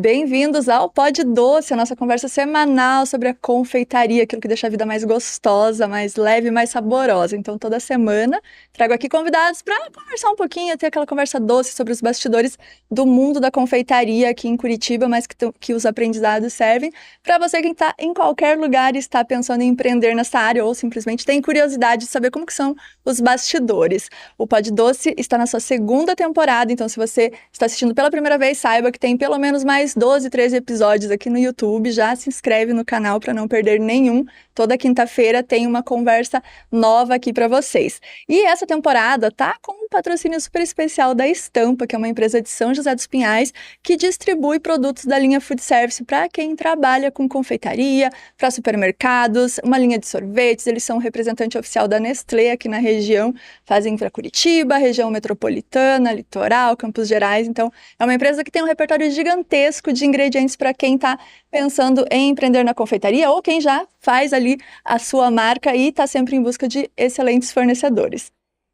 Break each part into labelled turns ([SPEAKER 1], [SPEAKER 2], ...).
[SPEAKER 1] Bem-vindos ao Pod Doce, a nossa conversa semanal sobre a confeitaria, aquilo que deixa a vida mais gostosa, mais leve, mais saborosa. Então, toda semana trago aqui convidados para conversar um pouquinho, ter aquela conversa doce sobre os bastidores do mundo da confeitaria aqui em Curitiba, mas que os aprendizados servem para você que está em qualquer lugar e está pensando em empreender nessa área ou simplesmente tem curiosidade de saber como que são os bastidores. O Pod Doce está na sua segunda temporada, então se você está assistindo pela primeira vez, saiba que tem pelo menos mais 12, 13 episódios aqui no YouTube. Já se inscreve no canal para não perder nenhum. Toda quinta-feira tem uma conversa nova aqui para vocês. E essa temporada tá com um patrocínio super especial da Estampa, que é uma empresa de São José dos Pinhais, que distribui produtos da linha Food Service para quem trabalha com confeitaria, para supermercados, uma linha de sorvetes. Eles são representante oficial da Nestlé aqui na região, fazem para Curitiba, região metropolitana, litoral, Campos Gerais. Então, é uma empresa que tem um repertório gigantesco de ingredientes para quem está pensando em empreender na confeitaria ou quem já faz ali a sua marca e está sempre em busca de excelentes fornecedores.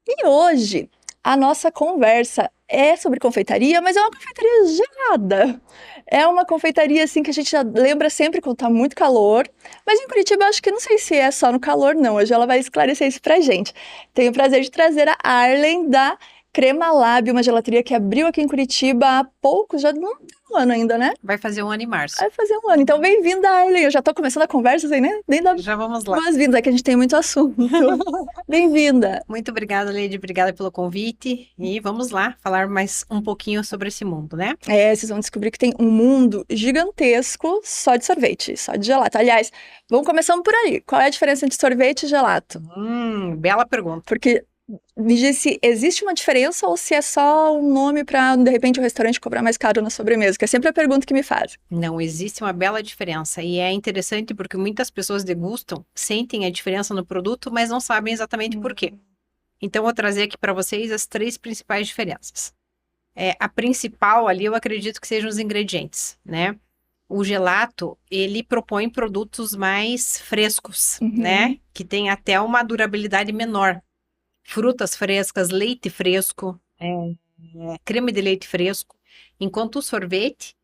[SPEAKER 1] E hoje a nossa conversa é sobre confeitaria, mas é uma confeitaria gelada. É uma confeitaria assim que a gente já lembra sempre quando está muito calor, mas em Curitiba eu acho que não sei se é só no calor não, hoje ela vai esclarecer isso pra gente. Tenho o prazer de trazer a Arlen da Crema Lab, uma gelateria que abriu aqui em Curitiba há pouco, já não tem um ano ainda, né?
[SPEAKER 2] Vai fazer um ano em março.
[SPEAKER 1] Vai fazer um ano. Então, bem-vinda, Arlen. Eu já tô começando a conversa sem nem dar
[SPEAKER 2] Já vamos lá.
[SPEAKER 1] boas-vindas, é que a gente tem muito assunto. Bem-vinda.
[SPEAKER 2] Muito obrigada, Leide. Obrigada pelo convite. E vamos lá falar mais um pouquinho sobre esse mundo, né?
[SPEAKER 1] Vocês vão descobrir que tem um mundo gigantesco só de sorvete, só de gelato. Aliás, vamos começando por aí. Qual é a diferença entre sorvete e gelato?
[SPEAKER 2] Bela pergunta.
[SPEAKER 1] Porque me diz se existe uma diferença ou se é só um nome para, de repente, o restaurante cobrar mais caro na sobremesa, que é sempre a pergunta que me fazem.
[SPEAKER 2] Não, existe uma bela diferença. E é interessante porque muitas pessoas degustam, sentem a diferença no produto, mas não sabem exatamente por quê. Então, eu vou trazer aqui para vocês as 3 principais diferenças. A principal ali, eu acredito que sejam os ingredientes, né? O gelato, ele propõe produtos mais frescos, né? Que tem até uma durabilidade menor. Frutas frescas, leite fresco, creme de leite fresco. Enquanto o sorvete,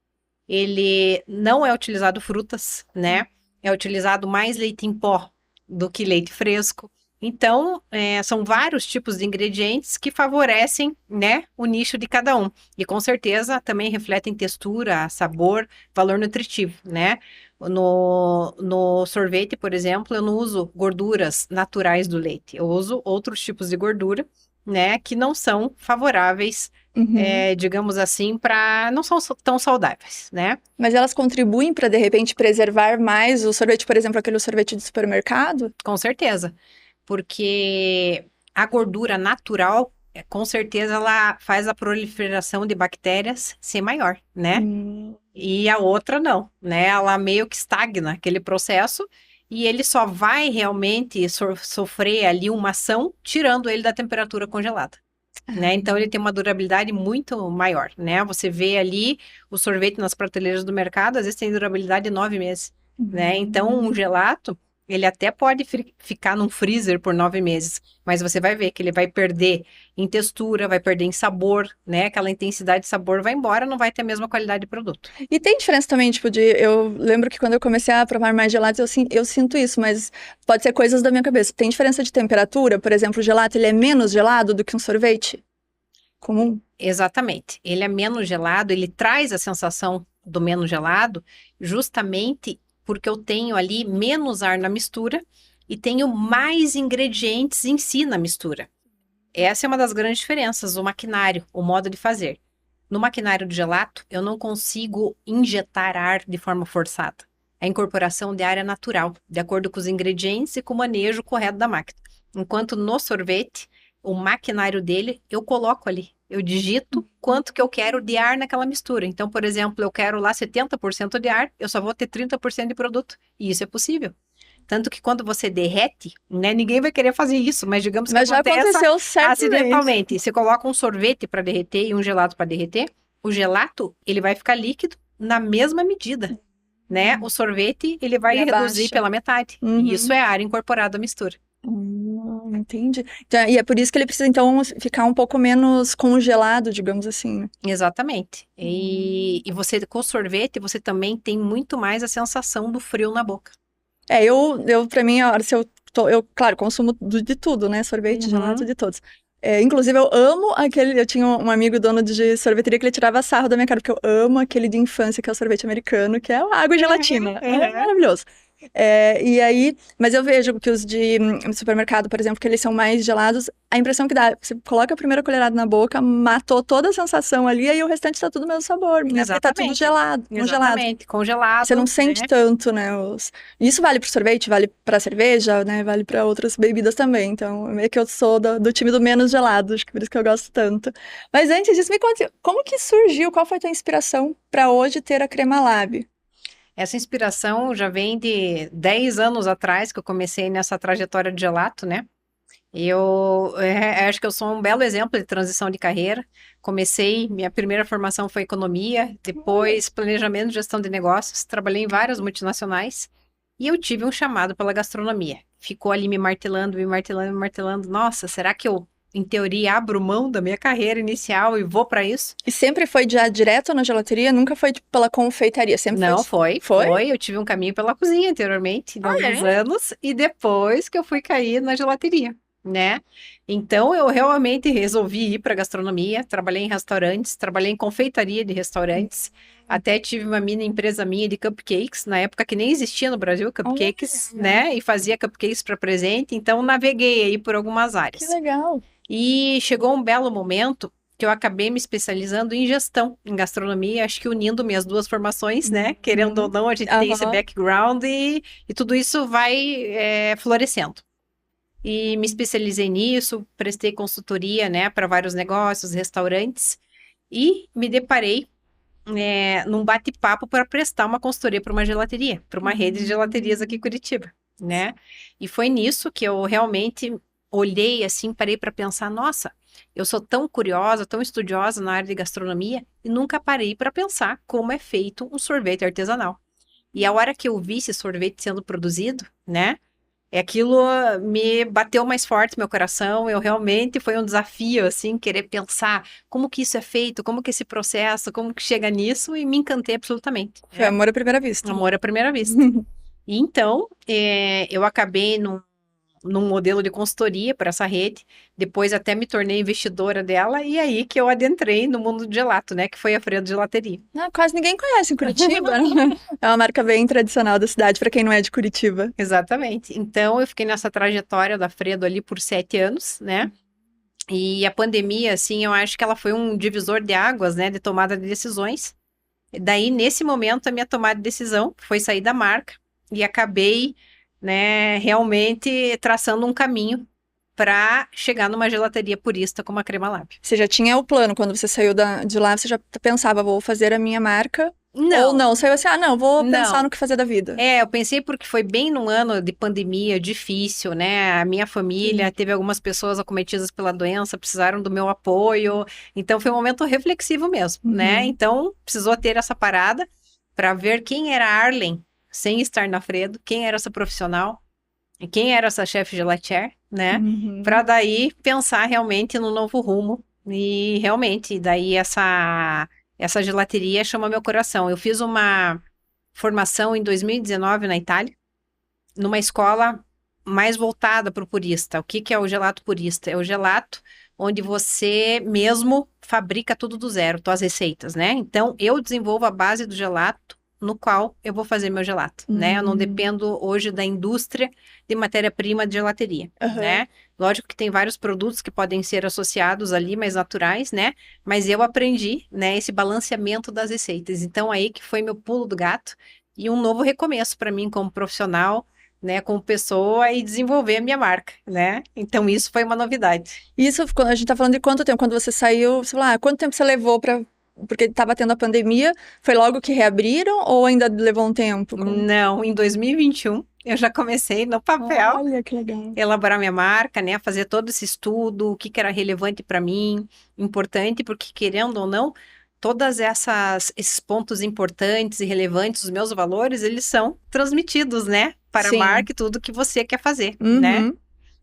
[SPEAKER 2] ele não é utilizado frutas, né? É utilizado mais leite em pó do que leite fresco. Então, são vários tipos de ingredientes que favorecem, né, o nicho de cada um. E com certeza também refletem textura, sabor, valor nutritivo, né? No sorvete, por exemplo, eu não uso gorduras naturais do leite. Eu uso outros tipos de gordura, né, que não são favoráveis, digamos assim, não são tão saudáveis, né?
[SPEAKER 1] Mas elas contribuem para, de repente, preservar mais o sorvete, por exemplo, aquele sorvete de supermercado?
[SPEAKER 2] Com certeza. Porque a gordura natural, com certeza, ela faz a proliferação de bactérias ser maior, né? E a outra não, né? Ela meio que estagna aquele processo e ele só vai realmente sofrer ali uma ação tirando ele da temperatura congelada, né? Então ele tem uma durabilidade muito maior, né? Você vê ali o sorvete nas prateleiras do mercado, às vezes tem durabilidade de 9 meses, né? Então um gelato, ele até pode ficar num freezer por 9 meses, mas você vai ver que ele vai perder em textura, vai perder em sabor, né? Aquela intensidade de sabor vai embora, não vai ter a mesma qualidade de produto.
[SPEAKER 1] E tem diferença também, tipo, eu lembro que quando eu comecei a provar mais gelatos, eu sinto isso, mas pode ser coisas da minha cabeça. Tem diferença de temperatura? Por exemplo, o gelato, ele é menos gelado do que um sorvete comum?
[SPEAKER 2] Exatamente. Ele é menos gelado, ele traz a sensação do menos gelado justamente porque eu tenho ali menos ar na mistura e tenho mais ingredientes em si na mistura. Essa é uma das grandes diferenças, o maquinário, o modo de fazer. No maquinário de gelato, eu não consigo injetar ar de forma forçada. A incorporação de ar é natural, de acordo com os ingredientes e com o manejo correto da máquina. Enquanto no sorvete, o maquinário dele, eu coloco ali. Eu digito quanto que eu quero de ar naquela mistura. Então, por exemplo, eu quero lá 70% de ar, eu só vou ter 30% de produto. E isso é possível. Tanto que quando você derrete, né, ninguém vai querer fazer isso, mas digamos que
[SPEAKER 1] Mas já aconteceu certamente.
[SPEAKER 2] acidentalmente. Você coloca um sorvete para derreter e um gelato para derreter, o gelato, ele vai ficar líquido na mesma medida, né? O sorvete, ele vai reduzir pela metade. E isso é ar incorporado à mistura.
[SPEAKER 1] Entendi. Então, e é por isso que ele precisa, então, ficar um pouco menos congelado, digamos assim, né?
[SPEAKER 2] Exatamente. E você, com sorvete, você também tem muito mais a sensação do frio na boca.
[SPEAKER 1] Pra mim, a hora se eu, claro, consumo de tudo, né? Sorvete, gelato,
[SPEAKER 2] Uhum.
[SPEAKER 1] de todos. Inclusive, eu amo eu tinha um amigo dono de sorveteria que ele tirava sarro da minha cara, porque eu amo aquele de infância, que é o sorvete americano, que é água e gelatina. É
[SPEAKER 2] Uhum.
[SPEAKER 1] maravilhoso. E aí, mas eu vejo que os de supermercado, por exemplo, que eles são mais gelados, a impressão que dá, você coloca a primeira colherada na boca, matou toda a sensação ali, aí o restante tá tudo o mesmo sabor, né? Porque tá tudo
[SPEAKER 2] Exatamente.
[SPEAKER 1] gelado, congelado.
[SPEAKER 2] Exatamente.
[SPEAKER 1] Você não
[SPEAKER 2] Congelado,
[SPEAKER 1] sente
[SPEAKER 2] né?
[SPEAKER 1] tanto, né? Isso vale pro sorvete, vale pra cerveja, né? Vale pra outras bebidas também. Então, meio que eu sou do time do menos gelado, acho que por isso que eu gosto tanto. Mas antes disso, me conte, como que surgiu, qual foi a tua inspiração pra hoje ter a Crema Lab?
[SPEAKER 2] Essa inspiração já vem de 10 anos atrás, que eu comecei nessa trajetória de gelato, né? Acho que eu sou um belo exemplo de transição de carreira. Minha primeira formação foi economia, depois planejamento e gestão de negócios, trabalhei em várias multinacionais e eu tive um chamado pela gastronomia. Ficou ali me martelando, me martelando, me martelando. Nossa, será que eu, em teoria, abro mão da minha carreira inicial e vou para isso?
[SPEAKER 1] E sempre foi já direto na gelateria? Nunca foi tipo, pela confeitaria? Sempre foi?
[SPEAKER 2] Não, foi,
[SPEAKER 1] Foi?
[SPEAKER 2] foi. Eu tive um caminho pela cozinha anteriormente, de alguns anos, e depois que eu fui cair na gelateria, né? Então eu realmente resolvi ir para gastronomia, trabalhei em restaurantes, trabalhei em confeitaria de restaurantes, até tive uma mini empresa minha de cupcakes, na época que nem existia no Brasil cupcakes,
[SPEAKER 1] Olha,
[SPEAKER 2] né? E fazia cupcakes para presente, então naveguei aí por algumas
[SPEAKER 1] que
[SPEAKER 2] áreas.
[SPEAKER 1] legal.
[SPEAKER 2] E chegou um belo momento que eu acabei me especializando em gestão, em gastronomia, acho que unindo minhas duas formações, né? Querendo ou não, a gente tem esse
[SPEAKER 1] Aham.
[SPEAKER 2] background e tudo isso vai florescendo. E me especializei nisso, prestei consultoria, né, para vários negócios, restaurantes, e me deparei num bate-papo para prestar uma consultoria para uma gelateria, para uma rede de gelaterias aqui em Curitiba, né? E foi nisso que eu realmente olhei assim, parei para pensar, nossa, eu sou tão curiosa, tão estudiosa na área de gastronomia e nunca parei para pensar como é feito um sorvete artesanal. E a hora que eu vi esse sorvete sendo produzido, né? Aquilo me bateu mais forte no meu coração. Eu realmente foi um desafio, assim, querer pensar como que isso é feito, como que esse processo, como que chega nisso, e me encantei absolutamente,
[SPEAKER 1] Foi
[SPEAKER 2] né?
[SPEAKER 1] amor à primeira vista.
[SPEAKER 2] Amor à primeira vista. E então, eu acabei num modelo de consultoria para essa rede, depois até me tornei investidora dela, e aí que eu adentrei no mundo do gelato, né? Que foi a Fredo Gelateria.
[SPEAKER 1] Ah, quase ninguém conhece em Curitiba, né? É uma marca bem tradicional da cidade, para quem não é de Curitiba.
[SPEAKER 2] Exatamente. Então, eu fiquei nessa trajetória da Fredo ali por 7 anos, né? E a pandemia, assim, eu acho que ela foi um divisor de águas, né, de tomada de decisões. E daí, nesse momento, a minha tomada de decisão foi sair da marca e acabei, né, realmente traçando um caminho para chegar numa gelateria purista como a Crema Lab.
[SPEAKER 1] Você já tinha o plano, quando você saiu de lá, você já pensava, vou fazer a minha marca? Ou
[SPEAKER 2] Não,
[SPEAKER 1] não, saiu assim, não, vou pensar
[SPEAKER 2] não.
[SPEAKER 1] no que fazer da vida.
[SPEAKER 2] Eu pensei porque foi bem num ano de pandemia difícil, né? A minha família
[SPEAKER 1] Sim.
[SPEAKER 2] teve algumas pessoas acometidas pela doença, precisaram do meu apoio. Então foi um momento reflexivo mesmo, né?
[SPEAKER 1] Uhum.
[SPEAKER 2] Então precisou ter essa parada para ver quem era a Arlen sem estar na Fredo, quem era essa profissional, e quem era essa chefe gelatier, né? Para
[SPEAKER 1] Uhum.
[SPEAKER 2] daí pensar realmente no novo rumo. E realmente, daí essa gelateria chama meu coração. Eu fiz uma formação em 2019 na Itália, numa escola mais voltada para o purista. O que que é o gelato purista? É o gelato onde você mesmo fabrica tudo do zero, tuas receitas, né? Então, eu desenvolvo a base do gelato no qual eu vou fazer meu gelato, né? Eu não
[SPEAKER 1] Uhum.
[SPEAKER 2] dependo hoje da indústria de matéria-prima de gelateria,
[SPEAKER 1] Aham.
[SPEAKER 2] né? Lógico que tem vários produtos que podem ser associados ali, mais naturais, né? Mas eu aprendi, né, esse balanceamento das receitas. Então, aí que foi meu pulo do gato e um novo recomeço para mim como profissional, né, como pessoa e desenvolver a minha marca, né? Então isso foi uma novidade.
[SPEAKER 1] Isso, a gente tá falando de quanto tempo? Quando você saiu, você falou, quanto tempo você levou para porque estava tendo a pandemia, foi logo que reabriram ou ainda levou um tempo?
[SPEAKER 2] Não, em 2021 eu já comecei no papel
[SPEAKER 1] Olha, que legal.
[SPEAKER 2] elaborar minha marca, né, fazer todo esse estudo, o que que era relevante para mim, importante, porque querendo ou não, todas esses pontos importantes e relevantes, os meus valores, eles são transmitidos, né, para a
[SPEAKER 1] Sim.
[SPEAKER 2] marca e tudo que você quer fazer, né?
[SPEAKER 1] Uhum.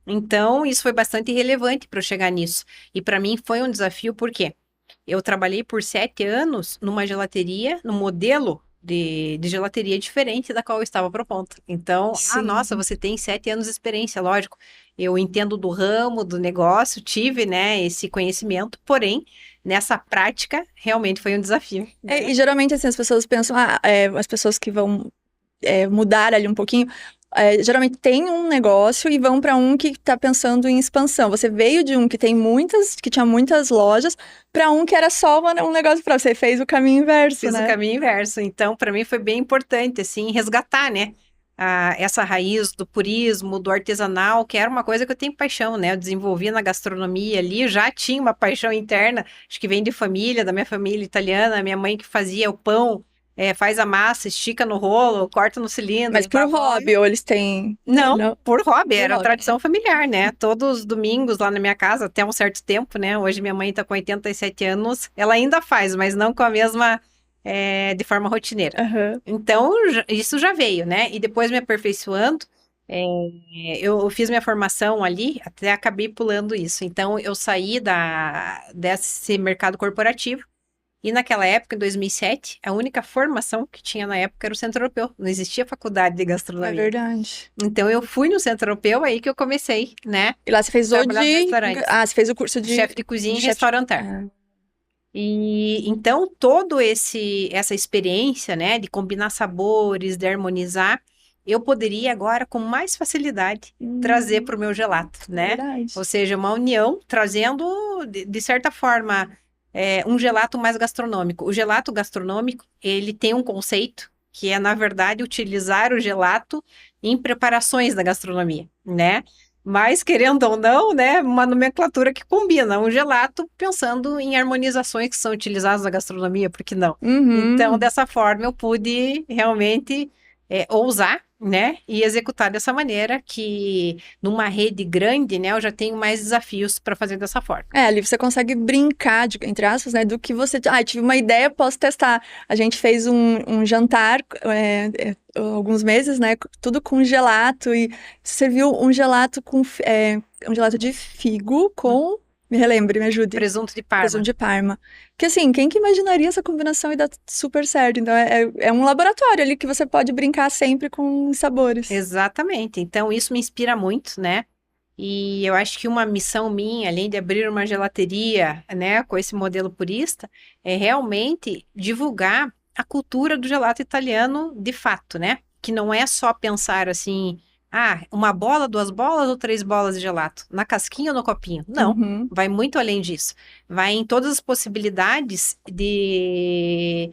[SPEAKER 2] Então, isso foi bastante relevante para eu chegar nisso. E para mim foi um desafio, porque eu trabalhei por 7 anos numa gelateria, num modelo de gelateria diferente da qual eu estava propondo. Então, nossa,
[SPEAKER 1] Sim.
[SPEAKER 2] você tem 7 anos de experiência, lógico. Eu entendo do ramo, do negócio, tive, né, esse conhecimento, porém, nessa prática, realmente foi um desafio, né?
[SPEAKER 1] E geralmente, assim, as pessoas pensam, as pessoas que vão mudar ali um pouquinho, geralmente tem um negócio e vão para um que está pensando em expansão. Você veio de um que tinha muitas lojas, para um que era só um negócio para você fez o caminho inverso,
[SPEAKER 2] Fiz o
[SPEAKER 1] né?
[SPEAKER 2] caminho inverso. Então, para mim foi bem importante, assim, resgatar, né? Essa raiz do purismo, do artesanal, que era uma coisa que eu tenho paixão, né? Eu desenvolvi na gastronomia ali, eu já tinha uma paixão interna, acho que vem de família, da minha família italiana, minha mãe que fazia o pão, faz a massa, estica no rolo, corta no cilindro,
[SPEAKER 1] Mas por
[SPEAKER 2] empavoa.
[SPEAKER 1] hobby, ou eles têm...
[SPEAKER 2] Não,
[SPEAKER 1] Não,
[SPEAKER 2] por hobby,
[SPEAKER 1] por
[SPEAKER 2] era
[SPEAKER 1] hobby.
[SPEAKER 2] tradição familiar, né? Todos os domingos lá na minha casa, até um certo tempo, né? Hoje minha mãe tá com 87 anos, ela ainda faz, mas não com a mesma, de forma rotineira.
[SPEAKER 1] Aham.
[SPEAKER 2] Então, isso já veio, né? E depois me aperfeiçoando, é, eu fiz minha formação ali, até acabei pulando isso. Então, eu saí desse mercado corporativo. E naquela época, em 2007, a única formação que tinha na época era o Centro Europeu. Não existia faculdade de
[SPEAKER 1] É
[SPEAKER 2] gastronomia.
[SPEAKER 1] verdade.
[SPEAKER 2] Então, eu fui no Centro Europeu, aí que eu comecei, né?
[SPEAKER 1] E lá você fez
[SPEAKER 2] Trabalhar nos restaurantes.
[SPEAKER 1] Você fez o curso de...
[SPEAKER 2] Chefe de cozinha e
[SPEAKER 1] chefe...
[SPEAKER 2] restauranteur. E então todo essa experiência, né, de combinar sabores, de harmonizar, eu poderia agora com mais facilidade trazer para o meu gelato, né?
[SPEAKER 1] Verdade.
[SPEAKER 2] Ou seja, uma união trazendo de certa forma um gelato mais gastronômico. O gelato gastronômico, ele tem um conceito que é, na verdade, utilizar o gelato em preparações da gastronomia, né? Mas, querendo ou não, né, uma nomenclatura que combina um gelato pensando em harmonizações que são utilizadas na gastronomia, por que não? Então,
[SPEAKER 1] Uhum.
[SPEAKER 2] dessa forma, eu pude realmente ousar, né, e executar dessa maneira que, numa rede grande, né, eu já tenho mais desafios para fazer dessa forma.
[SPEAKER 1] Ali você consegue brincar, entre aspas, né, do que você... tive uma ideia, posso testar. A gente fez um jantar, alguns meses, né, tudo com gelato, e serviu um gelato um gelato de figo com... Me relembre, me ajude.
[SPEAKER 2] Presunto de Parma.
[SPEAKER 1] Presunto de Parma. Que assim, quem que imaginaria essa combinação e dar super certo? Então, é um laboratório ali que você pode brincar sempre com sabores.
[SPEAKER 2] Exatamente. Então, isso me inspira muito, né? E eu acho que uma missão minha, além de abrir uma gelateria, né, com esse modelo purista, é realmente divulgar a cultura do gelato italiano de fato, né? Que não é só pensar assim, uma bola, 2 bolas ou 3 bolas de gelato, na casquinha ou no copinho. Não,
[SPEAKER 1] Uhum.
[SPEAKER 2] vai muito além disso. Vai em todas as possibilidades de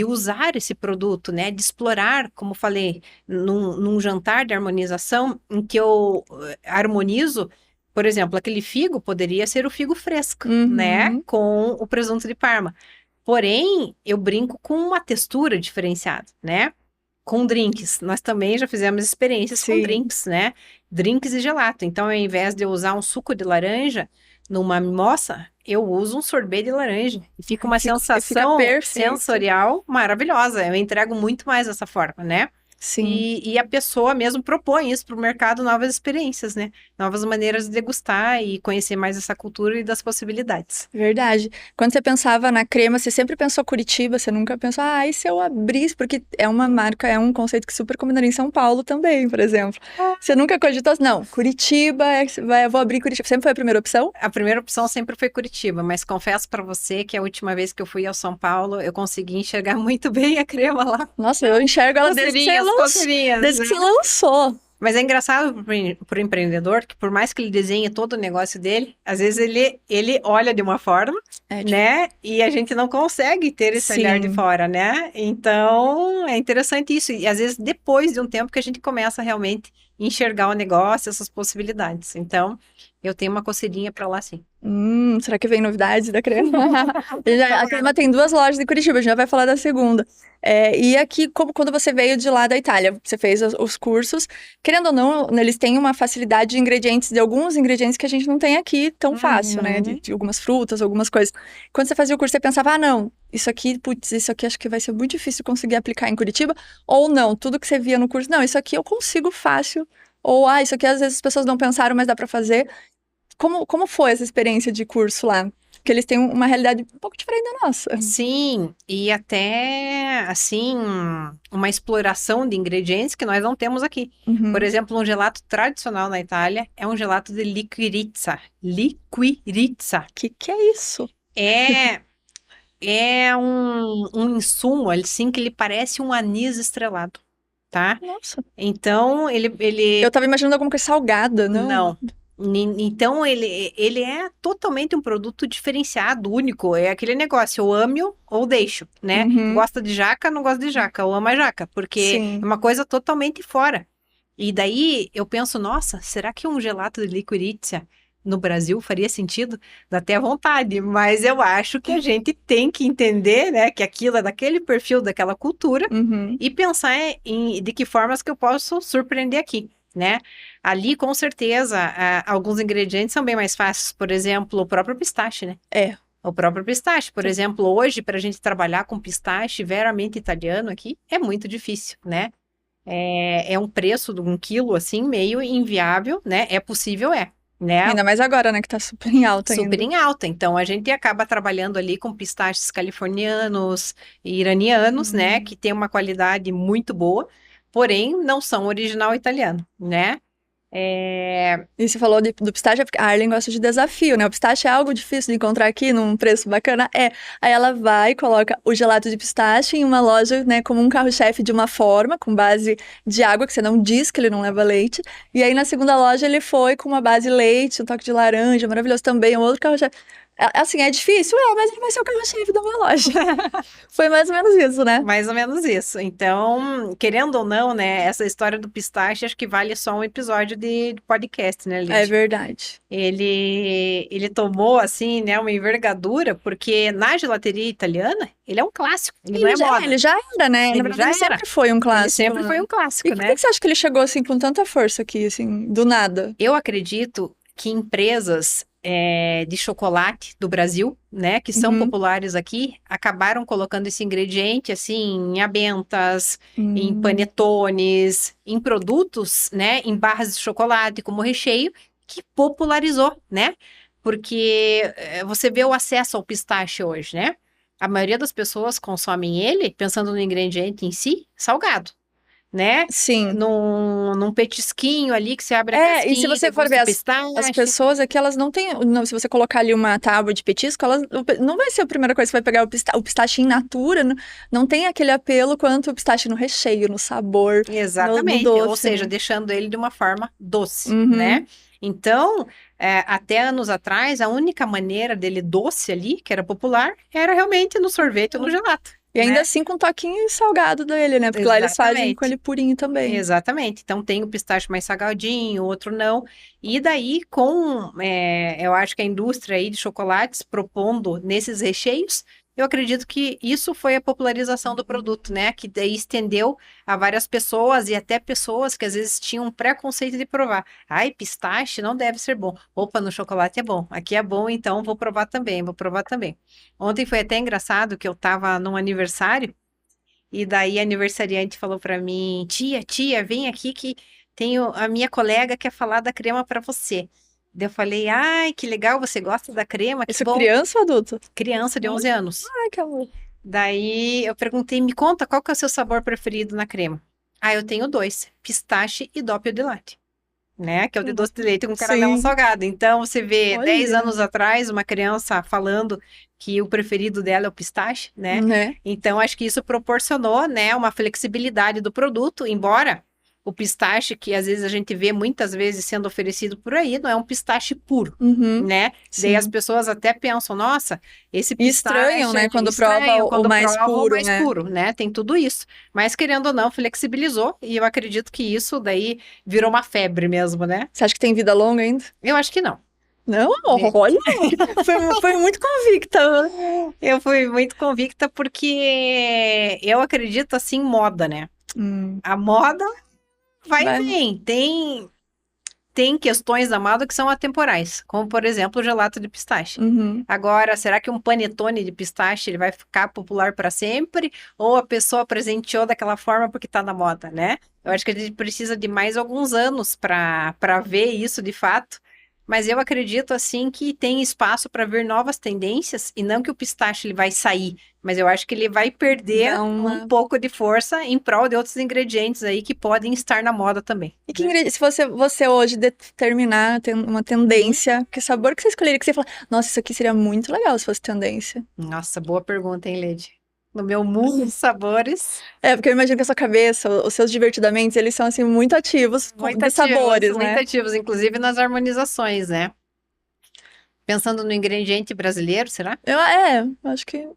[SPEAKER 2] usar esse produto, né? De explorar, como falei, num jantar de harmonização, em que eu harmonizo, por exemplo, aquele figo poderia ser o figo fresco, né?
[SPEAKER 1] Uhum.
[SPEAKER 2] Com o presunto de Parma. Porém, eu brinco com uma textura diferenciada, né? Com drinks. Nós também já fizemos experiências com
[SPEAKER 1] Sim.
[SPEAKER 2] drinks, né? Drinks e gelato. Então, ao invés de eu usar um suco de laranja numa mimosa, eu uso um sorbet de laranja. E fica uma sensação
[SPEAKER 1] perfeito.
[SPEAKER 2] sensorial maravilhosa. Eu entrego muito mais dessa forma, né?
[SPEAKER 1] Sim.
[SPEAKER 2] E a pessoa mesmo propõe isso para o mercado, novas experiências, né? Novas maneiras de degustar e conhecer mais essa cultura e das possibilidades.
[SPEAKER 1] Verdade. Quando você pensava na crema, você sempre pensou Curitiba, você nunca pensou, e se eu abrisse? Porque é uma marca, é um conceito que super combinaria em São Paulo também, por exemplo. Você nunca cogitou, não, Curitiba, eu vou abrir Curitiba. Sempre foi a primeira opção?
[SPEAKER 2] A primeira opção sempre foi Curitiba, mas confesso para você que a última vez que eu fui ao São Paulo, eu consegui enxergar muito bem a crema lá.
[SPEAKER 1] Nossa, eu enxergo ela desde que você lançou.
[SPEAKER 2] Mas é engraçado pro empreendedor que por mais que ele desenhe todo o negócio dele, às vezes ele olha de uma forma, né? E a gente não consegue ter esse olhar de fora, né? Então, é interessante isso. E às vezes depois de um tempo que a gente começa realmente a enxergar o negócio, essas possibilidades. Então, eu tenho uma coceirinha para lá, sim.
[SPEAKER 1] Será que vem novidades da crema? A crema tem 2 lojas em Curitiba, a gente já vai falar da segunda. E aqui, quando você veio de lá da Itália, você fez os cursos, querendo ou não, eles têm uma facilidade de ingredientes, de alguns ingredientes que a gente não tem aqui tão fácil, né? De algumas frutas, algumas coisas. Quando você fazia o curso, você pensava, não, isso aqui acho que vai ser muito difícil conseguir aplicar em Curitiba, ou não, tudo que você via no curso, não, isso aqui eu consigo fácil Ou, isso aqui às vezes as pessoas não pensaram, mas dá pra fazer. Como foi essa experiência de curso lá? Porque eles têm uma realidade um pouco diferente da nossa.
[SPEAKER 2] Sim, e até, assim, uma exploração de ingredientes que nós não temos aqui. Por
[SPEAKER 1] Uhum.
[SPEAKER 2] exemplo, um gelato tradicional na Itália é um gelato de liquirizza. Liquirizza.
[SPEAKER 1] Que é isso?
[SPEAKER 2] É, é um insumo, assim, que ele parece um anis estrelado, tá?
[SPEAKER 1] Nossa.
[SPEAKER 2] Então, ele
[SPEAKER 1] Eu tava imaginando alguma coisa salgada, não?
[SPEAKER 2] não. Então, ele é totalmente um produto diferenciado, único. É aquele negócio, eu amo ou deixo, né?
[SPEAKER 1] Uhum.
[SPEAKER 2] Gosta de jaca, não gosta de jaca, ou ama jaca, porque é
[SPEAKER 1] Sim.
[SPEAKER 2] uma coisa totalmente fora. E daí eu penso, nossa, será que um gelato de liquirizia no Brasil faria sentido? Dá até vontade, mas eu acho que a gente tem que entender, né, que aquilo é daquele perfil, daquela cultura,
[SPEAKER 1] Uhum.
[SPEAKER 2] e pensar de que formas que eu posso surpreender aqui, né? Ali, com certeza, alguns ingredientes são bem mais fáceis. Por exemplo, o próprio pistache, né?
[SPEAKER 1] É.
[SPEAKER 2] O próprio pistache. Por exemplo, hoje, para a gente trabalhar com pistache veramente italiano aqui, é muito difícil, né? É um preço de 1 quilo, assim, meio inviável, né? É possível, né?
[SPEAKER 1] Ainda mais agora, né, que tá super em alta
[SPEAKER 2] Super
[SPEAKER 1] ainda.
[SPEAKER 2] em alta. Então, a gente acaba trabalhando ali com pistaches californianos e iranianos, né? Que tem uma qualidade muito boa, porém, não são original italiano, né?
[SPEAKER 1] E você falou do pistache, é porque a Arlen gosta de desafio, né? O pistache é algo difícil de encontrar aqui num preço bacana. É. Aí ela vai e coloca o gelato de pistache em uma loja, né, como um carro-chefe de uma forma, com base de água, que você não diz que ele não leva leite. E aí na segunda loja ele foi com uma base leite, um toque de laranja, maravilhoso também, um outro carro-chefe. Assim, é difícil? Mas ele vai ser o carro-chefe da minha loja. Foi mais ou menos isso, né?
[SPEAKER 2] Mais ou menos isso. Então, querendo ou não, né? Essa história do pistache, acho que vale só um episódio de podcast, né,
[SPEAKER 1] É
[SPEAKER 2] Lid?
[SPEAKER 1] verdade.
[SPEAKER 2] Ele tomou, assim, né, uma envergadura, porque na gelateria italiana, ele é um clássico, ele não é moda.
[SPEAKER 1] Ele já era, né? Na
[SPEAKER 2] Ele
[SPEAKER 1] verdade,
[SPEAKER 2] já
[SPEAKER 1] ele
[SPEAKER 2] era.
[SPEAKER 1] sempre foi um
[SPEAKER 2] Ele
[SPEAKER 1] clássico,
[SPEAKER 2] sempre
[SPEAKER 1] né?
[SPEAKER 2] foi um
[SPEAKER 1] E
[SPEAKER 2] clássico,
[SPEAKER 1] por
[SPEAKER 2] né?
[SPEAKER 1] que você acha que ele chegou assim com tanta força aqui, assim, do nada?
[SPEAKER 2] Eu acredito que empresas de chocolate do Brasil, né, que são
[SPEAKER 1] Uhum.
[SPEAKER 2] populares aqui, acabaram colocando esse ingrediente assim em abentas, em
[SPEAKER 1] Hum.
[SPEAKER 2] panetones, em produtos, né, em barras de chocolate como recheio, que popularizou, né? Porque você vê o acesso ao pistache hoje, né? A maioria das pessoas consomem ele pensando no ingrediente em si, salgado, né?
[SPEAKER 1] Sim.
[SPEAKER 2] Num petisquinho ali que você abre a
[SPEAKER 1] E se
[SPEAKER 2] casquinha,
[SPEAKER 1] você for
[SPEAKER 2] degusta
[SPEAKER 1] ver
[SPEAKER 2] o
[SPEAKER 1] as
[SPEAKER 2] pistache.
[SPEAKER 1] pessoas aqui, elas não têm. Não, se você colocar ali uma tábua de petisco, elas não vai ser a primeira coisa que vai pegar o pistache in natura. Não tem aquele apelo quanto o pistache no recheio, no sabor, no
[SPEAKER 2] Exatamente, ou
[SPEAKER 1] doce,
[SPEAKER 2] seja,
[SPEAKER 1] né?
[SPEAKER 2] deixando ele de uma forma doce, né?
[SPEAKER 1] Uhum.
[SPEAKER 2] Então, até anos atrás, a única maneira dele doce ali, que era popular, era realmente no sorvete ou no gelato,
[SPEAKER 1] E ainda
[SPEAKER 2] né?
[SPEAKER 1] assim com um toquinho salgado dele, né? Porque lá eles fazem com
[SPEAKER 2] Exatamente.
[SPEAKER 1] ele purinho também.
[SPEAKER 2] Exatamente. Então tem o pistache mais salgadinho, outro não. E daí, eu acho que a indústria aí de chocolates propondo nesses recheios, eu acredito que isso foi a popularização do produto, né? Que daí estendeu a várias pessoas e até pessoas que às vezes tinham um preconceito de provar. Ai, pistache não deve ser bom. Opa, no chocolate é bom. Aqui é bom, então vou provar também, vou provar também. Ontem foi até engraçado que eu estava num aniversário. E daí a aniversariante falou pra mim: tia, vem aqui que a minha colega quer falar da crema pra você. Daí eu falei: ai, que legal, você gosta da crema, que
[SPEAKER 1] Isso é
[SPEAKER 2] bom.
[SPEAKER 1] criança ou adulto?
[SPEAKER 2] Criança de 11 anos.
[SPEAKER 1] Ai, que amor.
[SPEAKER 2] Daí eu perguntei: me conta qual que é o seu sabor preferido na crema? Ah, eu tenho dois: pistache e doppio de latte. Né? Que é o de doce de leite com caramelo
[SPEAKER 1] Sim.
[SPEAKER 2] salgado. Então, você vê 10
[SPEAKER 1] Olha,
[SPEAKER 2] anos atrás uma criança falando que o preferido dela é o pistache, né?
[SPEAKER 1] né?
[SPEAKER 2] Então, acho que isso proporcionou, né, uma flexibilidade do produto, embora o pistache, que às vezes a gente vê muitas vezes sendo oferecido por aí, não é um pistache puro,
[SPEAKER 1] Uhum.
[SPEAKER 2] né? Daí as
[SPEAKER 1] Sim.
[SPEAKER 2] pessoas até pensam, nossa, esse
[SPEAKER 1] E estranham,
[SPEAKER 2] pistache
[SPEAKER 1] né?
[SPEAKER 2] é
[SPEAKER 1] Quando prova
[SPEAKER 2] estranho
[SPEAKER 1] o
[SPEAKER 2] quando
[SPEAKER 1] mais
[SPEAKER 2] prova o
[SPEAKER 1] puro,
[SPEAKER 2] mais
[SPEAKER 1] né?
[SPEAKER 2] puro, né? Tem tudo isso. Mas querendo ou não, flexibilizou e eu acredito que isso daí virou uma febre mesmo, né?
[SPEAKER 1] Você acha que tem vida longa ainda?
[SPEAKER 2] Eu acho que não.
[SPEAKER 1] Não,
[SPEAKER 2] É.
[SPEAKER 1] olha, foi muito convicta.
[SPEAKER 2] Eu fui muito convicta porque eu acredito assim em moda, né?
[SPEAKER 1] Hum,
[SPEAKER 2] A moda vai e
[SPEAKER 1] vai.
[SPEAKER 2] vem. tem questões da moda que são atemporais, como, por exemplo, o gelato de pistache.
[SPEAKER 1] Uhum.
[SPEAKER 2] Agora, será que um panetone de pistache ele vai ficar popular para sempre? Ou a pessoa presenteou daquela forma porque está na moda, né? Eu acho que a gente precisa de mais alguns anos para ver isso de fato. Mas eu acredito, assim, que tem espaço para ver novas tendências, e não que o pistache ele vai sair, mas eu acho que ele vai perder
[SPEAKER 1] Dá
[SPEAKER 2] um
[SPEAKER 1] uma...
[SPEAKER 2] pouco de força em prol de outros ingredientes aí que podem estar na moda também.
[SPEAKER 1] E que
[SPEAKER 2] Né?
[SPEAKER 1] se você hoje determinar tem uma tendência, que sabor que você escolheria? Que você fala, nossa, isso aqui seria muito legal se fosse tendência.
[SPEAKER 2] Nossa, boa pergunta, hein, Lady? No meu mundo de sabores,
[SPEAKER 1] É, porque eu imagino que a sua cabeça, os seus divertidamentos, eles são, assim, muito ativos dos sabores,
[SPEAKER 2] muito
[SPEAKER 1] né?
[SPEAKER 2] ativos, inclusive nas harmonizações, né? Pensando no ingrediente brasileiro, será?
[SPEAKER 1] Eu acho que...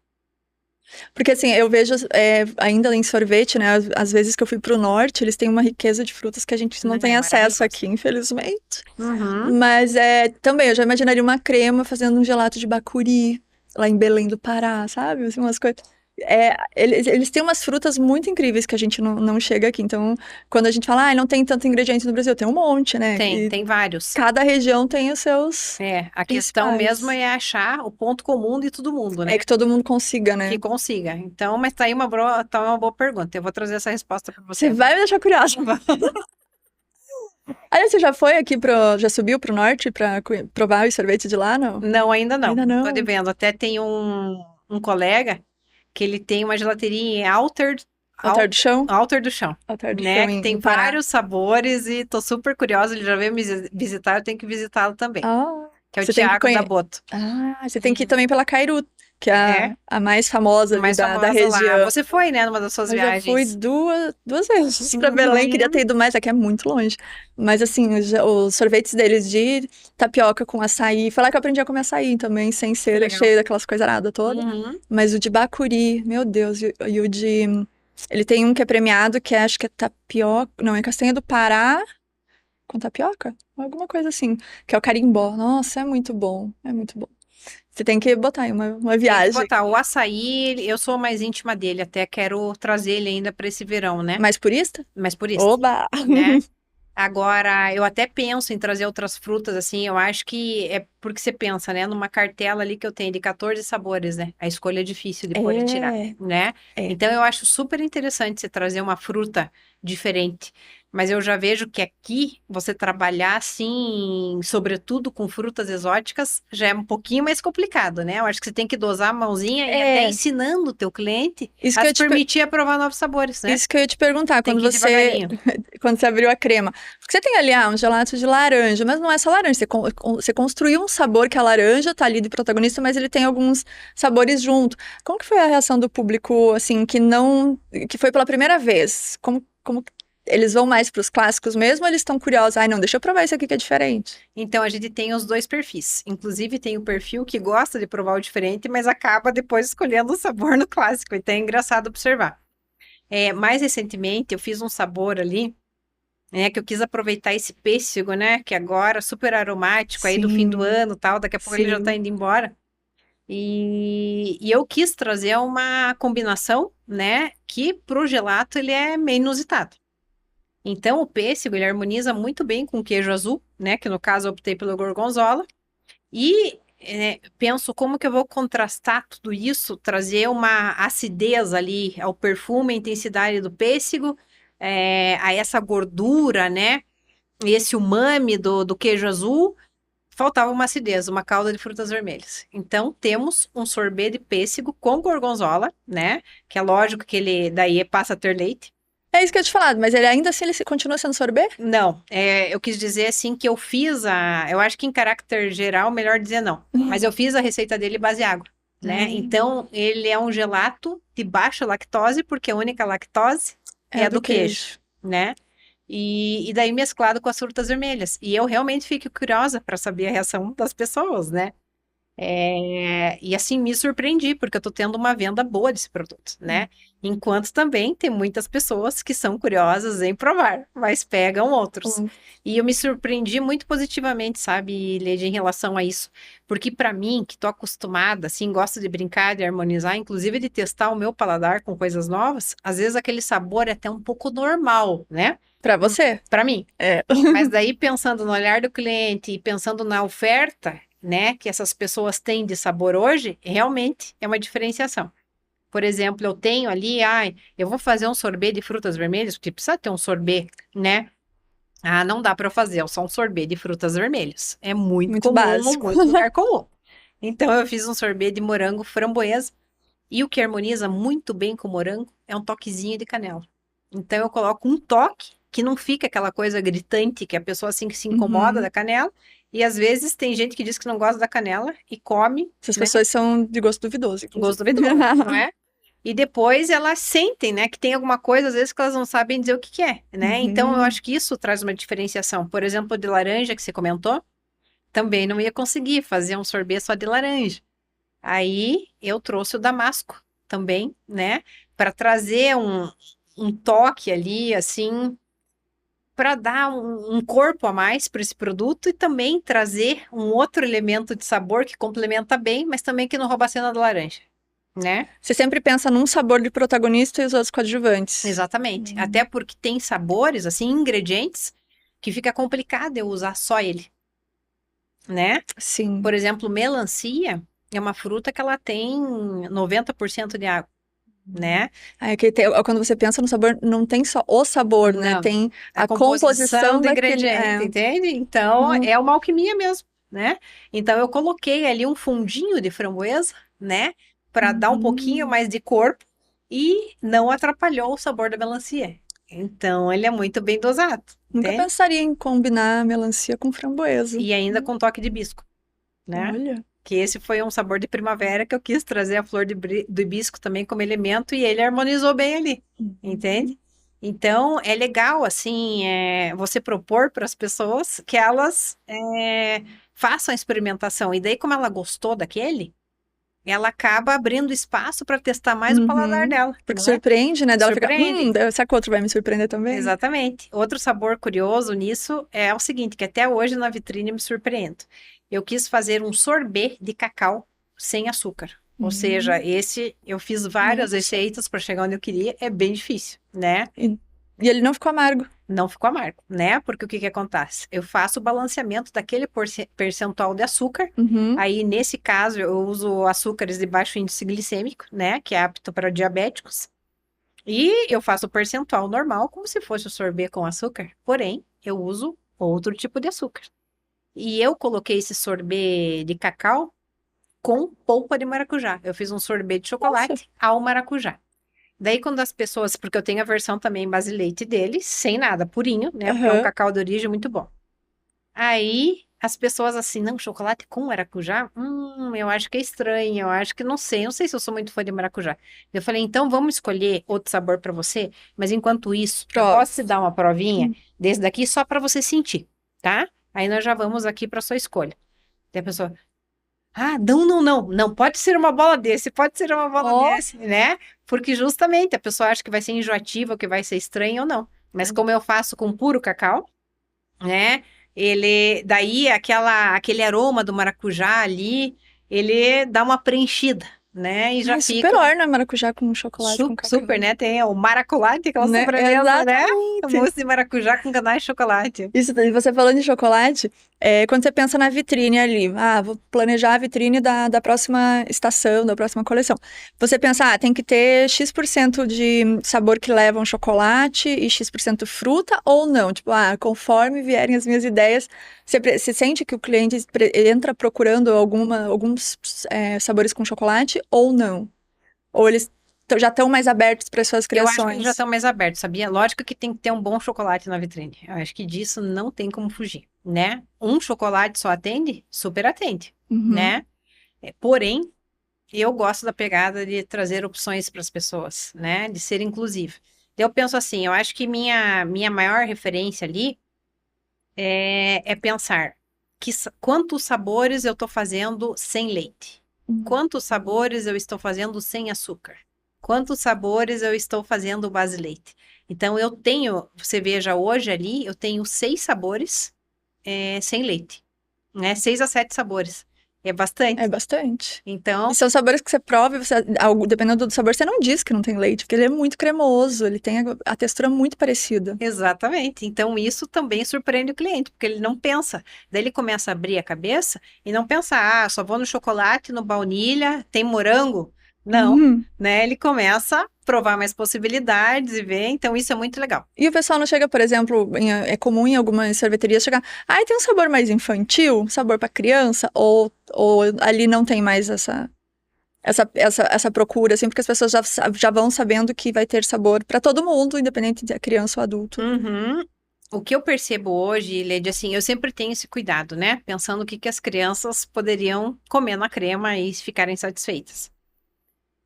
[SPEAKER 1] Porque, assim, eu vejo ainda em sorvete, né? Às vezes que eu fui pro norte, eles têm uma riqueza de frutas que a gente não tem acesso
[SPEAKER 2] Maravilhoso.
[SPEAKER 1] aqui, infelizmente.
[SPEAKER 2] Uhum.
[SPEAKER 1] Mas também, eu já imaginaria uma crema fazendo um gelato de bacuri, lá em Belém do Pará, sabe? Assim, umas coisas... eles têm umas frutas muito incríveis que a gente não chega aqui. Então, quando a gente fala, não tem tanto ingrediente no Brasil, tem um monte, né? E
[SPEAKER 2] Tem vários.
[SPEAKER 1] cada região tem os seus
[SPEAKER 2] A questão
[SPEAKER 1] principais.
[SPEAKER 2] mesmo é achar o ponto comum de todo mundo, né?
[SPEAKER 1] É que todo mundo consiga, né?
[SPEAKER 2] Que consiga. Então, mas tá aí tá uma boa pergunta. Eu vou trazer essa resposta para
[SPEAKER 1] Você
[SPEAKER 2] você.
[SPEAKER 1] vai me deixar curiosa. Aí você já foi aqui já subiu pro norte pra provar os sorvetes de lá, não?
[SPEAKER 2] Não, ainda não.
[SPEAKER 1] Ainda não.
[SPEAKER 2] Tô devendo. Até tem um colega que ele tem uma gelateria em
[SPEAKER 1] Altar do Chão?
[SPEAKER 2] Alter do Chão,
[SPEAKER 1] Altar do
[SPEAKER 2] né?
[SPEAKER 1] Chão
[SPEAKER 2] Que tem
[SPEAKER 1] em Pará.
[SPEAKER 2] vários sabores e tô super curiosa. Ele já veio me visitar, eu tenho que visitá-lo também. Que é o
[SPEAKER 1] Você tem que
[SPEAKER 2] Thiago da Boto.
[SPEAKER 1] você tem que ir também pela Cairu, que é a mais famosa ali
[SPEAKER 2] Mais
[SPEAKER 1] da
[SPEAKER 2] famosa lá.
[SPEAKER 1] região.
[SPEAKER 2] Você foi, né, numa das suas
[SPEAKER 1] Eu já fui
[SPEAKER 2] viagens?
[SPEAKER 1] duas vezes pra Belém, queria ter ido mais, aqui é muito longe. Mas assim, os sorvetes deles de tapioca com açaí, foi lá que eu aprendi a comer açaí também, sem ser
[SPEAKER 2] legal.
[SPEAKER 1] cheio daquelas coisas aradas todas.
[SPEAKER 2] Uhum.
[SPEAKER 1] Mas o de bacuri, meu Deus, e o de... Ele tem um que é premiado, que acho que é tapioca, não, é castanha do Pará com tapioca? Alguma coisa assim, que é o carimbó. Nossa, é muito bom, é muito bom. Você tem que botar aí uma
[SPEAKER 2] Tem que
[SPEAKER 1] viagem.
[SPEAKER 2] botar o açaí, eu sou mais íntima dele, até quero trazer ele ainda para esse verão, né?
[SPEAKER 1] Mais purista?
[SPEAKER 2] Mas por isso,
[SPEAKER 1] Oba!
[SPEAKER 2] né? Agora, eu até penso em trazer outras frutas, assim, eu acho que é porque você pensa, né? Numa cartela ali que eu tenho de 14 sabores, né? A escolha é difícil de pôr e tirar, né?
[SPEAKER 1] É.
[SPEAKER 2] Então, eu acho super interessante você trazer uma fruta diferente. Mas eu já vejo que aqui, você trabalhar, assim, sobretudo com frutas exóticas, já é um pouquinho mais complicado, né? Eu acho que você tem que dosar a mãozinha e até ensinando o teu cliente
[SPEAKER 1] Isso
[SPEAKER 2] a
[SPEAKER 1] que eu
[SPEAKER 2] se permitir a provar novos sabores, né?
[SPEAKER 1] Isso que eu ia te perguntar,
[SPEAKER 2] Tem
[SPEAKER 1] quando
[SPEAKER 2] que ir devagarinho.
[SPEAKER 1] quando você abriu a crema. Porque você tem ali, um gelato de laranja, mas não é só laranja. Você construiu um sabor que a laranja tá ali de protagonista, mas ele tem alguns sabores junto. Como que foi a reação do público, assim, que foi pela primeira vez? Como eles vão mais para os clássicos mesmo ou eles estão curiosos? Ai, não, deixa eu provar isso aqui que é diferente.
[SPEAKER 2] Então, a gente tem os dois perfis. Inclusive, tem o perfil que gosta de provar o diferente, mas acaba depois escolhendo o sabor no clássico. Então, é engraçado observar. Mais recentemente, eu fiz um sabor ali, né, que eu quis aproveitar esse pêssego, né, que agora é super aromático, aí do fim do ano, tal, daqui a pouco ele já tá indo embora. E eu quis trazer uma combinação, né, que pro gelato ele é meio inusitado. Então, o pêssego, ele harmoniza muito bem com o queijo azul, né, que no caso eu optei pelo gorgonzola. E penso como que eu vou contrastar tudo isso, trazer uma acidez ali ao perfume, a intensidade do pêssego, a essa gordura, né? Esse umami do queijo azul. Faltava uma acidez, uma calda de frutas vermelhas. Então, temos um sorbet de pêssego com gorgonzola, né? Que é lógico que ele daí passa a ter leite.
[SPEAKER 1] É isso que eu ia te falar, mas ele ainda assim ele continua sendo sorbet?
[SPEAKER 2] Não, eu quis dizer assim que eu fiz eu acho que em caráter geral, melhor dizer não, mas eu fiz a receita dele base água, né? Então, ele é um gelato de baixa lactose, porque a única lactose é a do queijo, né? E daí mesclado com as frutas vermelhas. E eu realmente fico curiosa para saber a reação das pessoas, né? E assim, me surpreendi, porque eu tô tendo uma venda boa desse produto, né? Enquanto também tem muitas pessoas que são curiosas em provar, mas pegam outros. E eu me surpreendi muito positivamente, sabe, Lady, em relação a isso. Porque para mim, que tô acostumada, assim, gosto de brincar, de harmonizar, inclusive de testar o meu paladar com coisas novas, às vezes aquele sabor é até um pouco normal, né?
[SPEAKER 1] Pra você?
[SPEAKER 2] Para mim.
[SPEAKER 1] É.
[SPEAKER 2] Mas daí, pensando no olhar do cliente e pensando na oferta, né, que essas pessoas têm de sabor hoje, realmente é uma diferenciação. Por exemplo, eu tenho ali, eu vou fazer um sorbet de frutas vermelhas, porque precisa ter um sorbet, né? Ah, não dá para eu fazer, é só um sorbet de frutas vermelhas. É muito
[SPEAKER 1] Muito
[SPEAKER 2] comum,
[SPEAKER 1] básico.
[SPEAKER 2] muito lugar comum. Então, eu fiz um sorbet de morango framboesa. E o que harmoniza muito bem com o morango é um toquezinho de canela. Então, eu coloco um toque, que não fica aquela coisa gritante, que a pessoa assim que se incomoda da canela. E às vezes tem gente que diz que não gosta da canela e come,
[SPEAKER 1] Essas
[SPEAKER 2] né?
[SPEAKER 1] pessoas são de gosto duvidoso, inclusive.
[SPEAKER 2] Gosto duvidoso, não é? E depois elas sentem, né, que tem alguma coisa, às vezes, que elas não sabem dizer o que que é, né? Então, eu
[SPEAKER 1] Uhum.
[SPEAKER 2] acho que isso traz uma diferenciação. Por exemplo, de laranja, que você comentou, também não ia conseguir fazer um sorbet só de laranja. Aí, eu trouxe o damasco também, né? Para trazer um toque ali, assim, para dar um corpo a mais para esse produto e também trazer um outro elemento de sabor que complementa bem, mas também que não rouba a cena da laranja, né?
[SPEAKER 1] Você sempre pensa num sabor de protagonista e os outros coadjuvantes.
[SPEAKER 2] Exatamente. Até porque tem sabores, assim, ingredientes, que fica complicado eu usar só ele, né?
[SPEAKER 1] Sim.
[SPEAKER 2] Por exemplo, melancia é uma fruta que ela tem 90% de água, né?
[SPEAKER 1] Quando você pensa no sabor, não tem só o sabor, né?
[SPEAKER 2] Não.
[SPEAKER 1] Tem
[SPEAKER 2] A
[SPEAKER 1] a
[SPEAKER 2] composição
[SPEAKER 1] composição
[SPEAKER 2] do
[SPEAKER 1] daquele.
[SPEAKER 2] ingrediente, entende? Então,
[SPEAKER 1] Uhum.
[SPEAKER 2] é uma alquimia mesmo, né? Então, eu coloquei ali um fundinho de framboesa, né? Para dar um pouquinho mais de corpo e não atrapalhou o sabor da melancia. Então, ele é muito bem dosado,
[SPEAKER 1] Nunca
[SPEAKER 2] entende?
[SPEAKER 1] pensaria em combinar melancia com framboesa.
[SPEAKER 2] E ainda com toque de hibisco, né?
[SPEAKER 1] Olha.
[SPEAKER 2] Que esse foi um sabor de primavera que eu quis trazer a flor do hibisco também como elemento e ele harmonizou bem ali, entende? Então, é legal, assim, você propor para as pessoas que elas façam a experimentação. E daí, como ela gostou daquele, ela acaba abrindo espaço para testar mais o paladar
[SPEAKER 1] Uhum.
[SPEAKER 2] dela,
[SPEAKER 1] Porque
[SPEAKER 2] não é?
[SPEAKER 1] surpreende, né? Dela fica,
[SPEAKER 2] Surpreende.
[SPEAKER 1] será que o outro vai me surpreender também?
[SPEAKER 2] Exatamente. Outro sabor curioso nisso é o seguinte, que até hoje na vitrine me surpreendo. Eu quis fazer um sorbet de cacau sem açúcar. Ou seja, esse eu fiz várias
[SPEAKER 1] Nossa.
[SPEAKER 2] receitas para chegar onde eu queria, é bem difícil, né?
[SPEAKER 1] E ele não ficou amargo.
[SPEAKER 2] Não ficou amargo, né? Porque o que que acontece? Eu faço o balanceamento daquele percentual de açúcar.
[SPEAKER 1] Uhum.
[SPEAKER 2] Aí, nesse caso, eu uso açúcares de baixo índice glicêmico, né? Que é apto para diabéticos. E eu faço o percentual normal, como se fosse o sorbet com açúcar. Porém, eu uso outro tipo de açúcar. E eu coloquei esse sorbet de cacau com polpa de maracujá. Eu fiz um sorbet de chocolate ao maracujá. Daí, quando as pessoas, porque eu tenho a versão também base leite dele, sem nada, purinho, né? Porque é um
[SPEAKER 1] Aham.
[SPEAKER 2] cacau de origem muito bom. Aí, as pessoas assim, não, chocolate com maracujá? Eu acho que é estranho, eu acho que não sei se eu sou muito fã de maracujá. Eu falei, então vamos escolher outro sabor para você, mas enquanto isso, eu
[SPEAKER 1] Prova.
[SPEAKER 2] posso te dar uma provinha desse daqui só para você sentir, tá? Aí nós já vamos aqui para sua escolha. Daí a pessoa, não, pode ser uma bola desse, pode ser uma bola
[SPEAKER 1] Ó.
[SPEAKER 2] desse, né? Porque justamente a pessoa acha que vai ser enjoativa, que vai ser estranho ou não. Mas como eu faço com puro cacau, né? Daí aquele aroma do maracujá ali, ele dá uma preenchida, né? E já
[SPEAKER 1] Ai, super
[SPEAKER 2] fica
[SPEAKER 1] orna maracujá com chocolate com cacau.
[SPEAKER 2] super, né? Tem o maracolate, aquela
[SPEAKER 1] Né?
[SPEAKER 2] sobremesa, né?
[SPEAKER 1] Exatamente.
[SPEAKER 2] Mousse de maracujá com ganache de chocolate.
[SPEAKER 1] Isso, daí você falando de chocolate, quando você pensa na vitrine ali, vou planejar a vitrine da próxima estação, da próxima coleção. Você pensa, tem que ter X% de sabor que levam chocolate e X% fruta ou não? Tipo, conforme vierem as minhas ideias, você sente que o cliente entra procurando alguns sabores com chocolate ou não? Ou eles já estão mais abertos para as suas
[SPEAKER 2] Eu acho que eles
[SPEAKER 1] criações?
[SPEAKER 2] já estão mais abertos, sabia? Lógico que tem que ter um bom chocolate na vitrine. Eu acho que disso não tem como fugir, né? Um chocolate só atende? Super atende,
[SPEAKER 1] Uhum.
[SPEAKER 2] né? Porém, eu gosto da pegada de trazer opções para as pessoas, né? De ser inclusiva. Eu penso assim, eu acho que minha maior referência ali é pensar quantos sabores eu estou fazendo sem leite? Quantos sabores eu estou fazendo sem açúcar? Quantos sabores eu estou fazendo base leite? Então, você veja hoje ali, eu tenho 6 sabores sem leite, né? 6 a 7 sabores. É
[SPEAKER 1] É
[SPEAKER 2] bastante.
[SPEAKER 1] bastante.
[SPEAKER 2] Então,
[SPEAKER 1] E são sabores que você prova, e dependendo do sabor, você não diz que não tem leite, porque ele é muito cremoso, ele tem a textura muito parecida.
[SPEAKER 2] exatamente. Então, isso também surpreende o cliente, porque ele não pensa. Daí ele começa a abrir a cabeça e não pensa, ah, só vou no chocolate, no baunilha, tem morango? Não,
[SPEAKER 1] Uhum.
[SPEAKER 2] né? Ele começa a provar mais possibilidades e ver, então isso é muito legal.
[SPEAKER 1] E o pessoal não chega, por exemplo, é comum em algumas sorveterias chegar, tem um sabor mais infantil, um sabor para criança, ou ali não tem mais essa procura, assim, porque as pessoas já vão sabendo que vai ter sabor para todo mundo, independente de criança ou adulto.
[SPEAKER 2] Uhum. O que eu percebo hoje, Lady, assim, eu sempre tenho esse cuidado, né? Pensando o que que as crianças poderiam comer na crema e ficarem satisfeitas.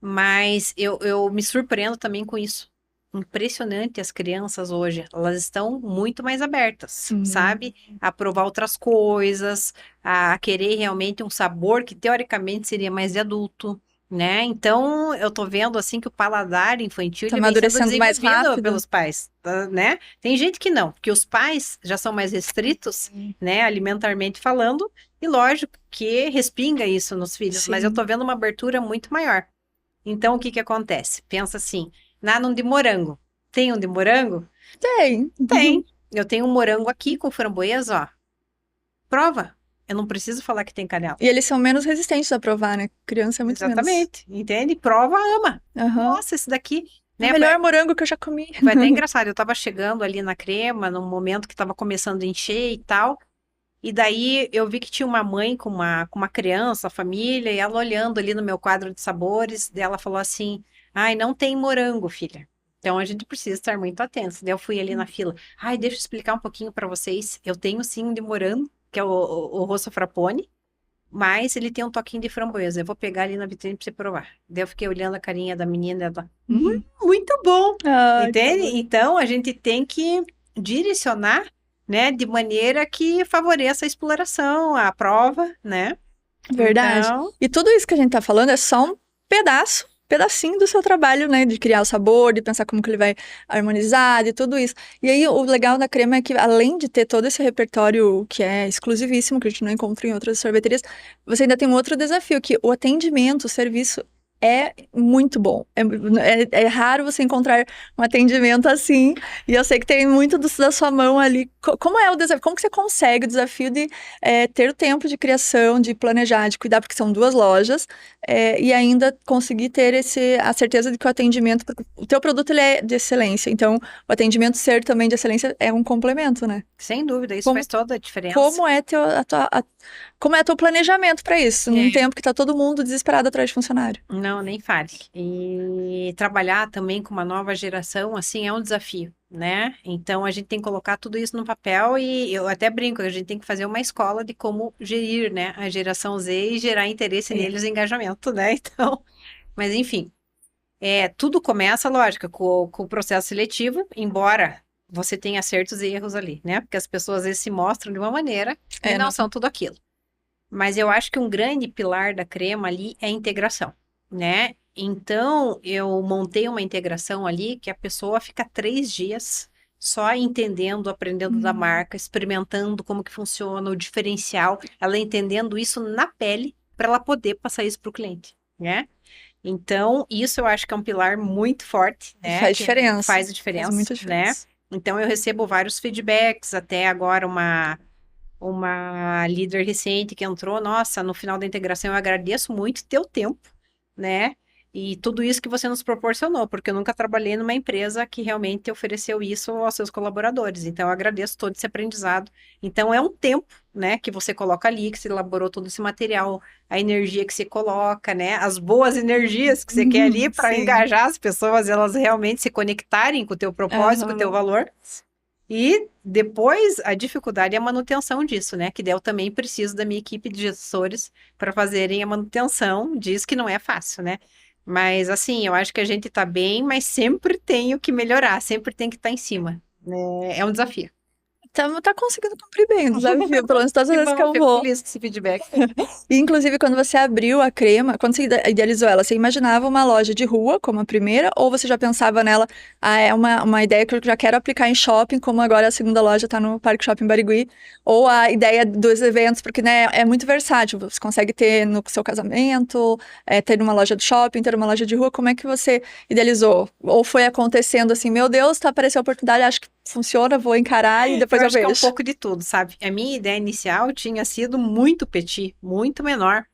[SPEAKER 2] Mas eu me surpreendo também com isso. Impressionante as crianças hoje. Elas estão muito mais abertas,
[SPEAKER 1] Hum,
[SPEAKER 2] sabe? A provar outras coisas, a querer realmente um sabor que teoricamente seria mais de adulto, né? Então, eu tô vendo assim que o paladar infantil
[SPEAKER 1] tá
[SPEAKER 2] ele vem sendo
[SPEAKER 1] amadurecendo mais
[SPEAKER 2] desenvolvido
[SPEAKER 1] rápido.
[SPEAKER 2] pelos pais, né? Tem gente que não, que os pais já são mais restritos, né, alimentarmente falando, e lógico que respinga isso nos filhos, mas eu tô
[SPEAKER 1] Sim.
[SPEAKER 2] vendo uma abertura muito maior. Então, o que que acontece? Pensa assim, nada de morango. Tem um de morango?
[SPEAKER 1] Tem.
[SPEAKER 2] Tem. Eu tenho um morango aqui com framboesa, ó. Prova. Eu não preciso falar que tem canela.
[SPEAKER 1] E eles são menos resistentes a provar, né? Criança é muito menos.
[SPEAKER 2] Exatamente. Entende? Prova, ama.
[SPEAKER 1] Aham.
[SPEAKER 2] Nossa, esse daqui,
[SPEAKER 1] É o
[SPEAKER 2] né?
[SPEAKER 1] melhor morango que eu já comi.
[SPEAKER 2] Foi até engraçado. Eu tava chegando ali na crema, num momento que tava começando a encher e tal. E daí eu vi que tinha uma mãe com uma criança, a família, e ela olhando ali no meu quadro de sabores, daí ela falou assim: ai, não tem morango, filha. Então a gente precisa estar muito atentos. Daí eu fui ali na fila. Ai, deixa eu explicar um pouquinho para vocês. Eu tenho sim um de morango, que é o Rosso Frapone, mas ele tem um toquinho de framboesa. Eu vou pegar ali na vitrine para você provar. Daí eu fiquei olhando a carinha da menina e ela,
[SPEAKER 1] Uhum.
[SPEAKER 2] muito bom.
[SPEAKER 1] Ai, que
[SPEAKER 2] Entende?
[SPEAKER 1] amor.
[SPEAKER 2] Então, a gente tem que direcionar, né, de maneira que favoreça a exploração, a prova, né?
[SPEAKER 1] Verdade.
[SPEAKER 2] Então,
[SPEAKER 1] E tudo isso que a gente tá falando é só um pedacinho do seu trabalho, né? De criar o sabor, de pensar como que ele vai harmonizar, de tudo isso. E aí, o legal da crema é que, além de ter todo esse repertório que é exclusivíssimo, que a gente não encontra em outras sorveterias, você ainda tem um outro desafio, que o atendimento, o serviço é muito bom. É raro você encontrar um atendimento assim, e eu sei que tem muito da sua mão ali. Como é o desafio? Como que você consegue o desafio de ter o tempo de criação, de planejar, de cuidar, porque são duas lojas, e ainda conseguir ter a certeza de que o atendimento, porque o teu produto ele é de excelência, então o atendimento ser também de excelência é um complemento, né?
[SPEAKER 2] sem dúvida, isso
[SPEAKER 1] Como,
[SPEAKER 2] faz toda a diferença.
[SPEAKER 1] como é como é teu planejamento para isso, num
[SPEAKER 2] É.
[SPEAKER 1] tempo que tá todo mundo desesperado atrás de funcionário?
[SPEAKER 2] Não, nem fale. E trabalhar também com uma nova geração, assim, é um desafio, né? Então, a gente tem que colocar tudo isso no papel e eu até brinco, a gente tem que fazer uma escola de como gerir, né, a geração Z e gerar interesse
[SPEAKER 1] É.
[SPEAKER 2] neles e engajamento, né? Então, mas enfim. Tudo começa, lógico, com o processo seletivo, embora você tenha acertos e erros ali, né? Porque as pessoas às vezes se mostram de uma maneira e não
[SPEAKER 1] Não.
[SPEAKER 2] são tudo aquilo. Mas eu acho que um grande pilar da crema ali é a integração, né? Então, eu montei uma integração ali que a pessoa fica 3 dias só entendendo, aprendendo da
[SPEAKER 1] Hum.
[SPEAKER 2] marca, experimentando como que funciona, o diferencial, ela entendendo isso na pele para ela poder passar isso para o cliente, né? Então, isso eu acho que é um pilar muito forte,
[SPEAKER 1] E
[SPEAKER 2] né?
[SPEAKER 1] faz
[SPEAKER 2] Que
[SPEAKER 1] diferença.
[SPEAKER 2] faz a
[SPEAKER 1] Faz
[SPEAKER 2] diferença,
[SPEAKER 1] muita
[SPEAKER 2] né?
[SPEAKER 1] diferença.
[SPEAKER 2] Então, eu recebo vários feedbacks, até agora uma líder recente que entrou, nossa, no final da integração eu agradeço muito teu tempo, né? E tudo isso que você nos proporcionou, porque eu nunca trabalhei numa empresa que realmente ofereceu isso aos seus colaboradores. Então, eu agradeço todo esse aprendizado. Então, é um tempo, né, que você coloca ali, que você elaborou todo esse material, a energia que você coloca, né, as boas energias que você quer ali para
[SPEAKER 1] Sim.
[SPEAKER 2] engajar as pessoas, elas realmente se conectarem com o teu propósito, com o teu
[SPEAKER 1] Aham.
[SPEAKER 2] valor. E depois a dificuldade é a manutenção disso, né? Que daí eu também preciso da minha equipe de gestores para fazerem a manutenção disso, que não é fácil, né? Mas assim, eu acho que a gente tá bem, mas sempre tenho que melhorar, sempre tem que estar em cima, né? É um desafio.
[SPEAKER 1] tá conseguindo cumprir bem o desafio, pelo menos todas as
[SPEAKER 2] Que
[SPEAKER 1] vezes que
[SPEAKER 2] bom,
[SPEAKER 1] eu
[SPEAKER 2] fico
[SPEAKER 1] vou.
[SPEAKER 2] feliz com esse feedback.
[SPEAKER 1] E, inclusive, quando você abriu a Crema, quando você idealizou ela, você imaginava uma loja de rua como a primeira, ou você já pensava nela, é uma ideia que eu já quero aplicar em shopping, como agora a segunda loja está no Parque Shopping Barigui, ou a ideia dos eventos, porque, né, é muito versátil, você consegue ter no seu casamento, ter numa loja de shopping, ter numa loja de rua, como é que você idealizou? Ou foi acontecendo assim, meu Deus, apareceu a oportunidade, acho que funciona, vou encarar e depois
[SPEAKER 2] Eu
[SPEAKER 1] eu
[SPEAKER 2] acho que é um
[SPEAKER 1] vejo.
[SPEAKER 2] pouco de tudo, sabe? A minha ideia inicial tinha sido muito petit, muito menor.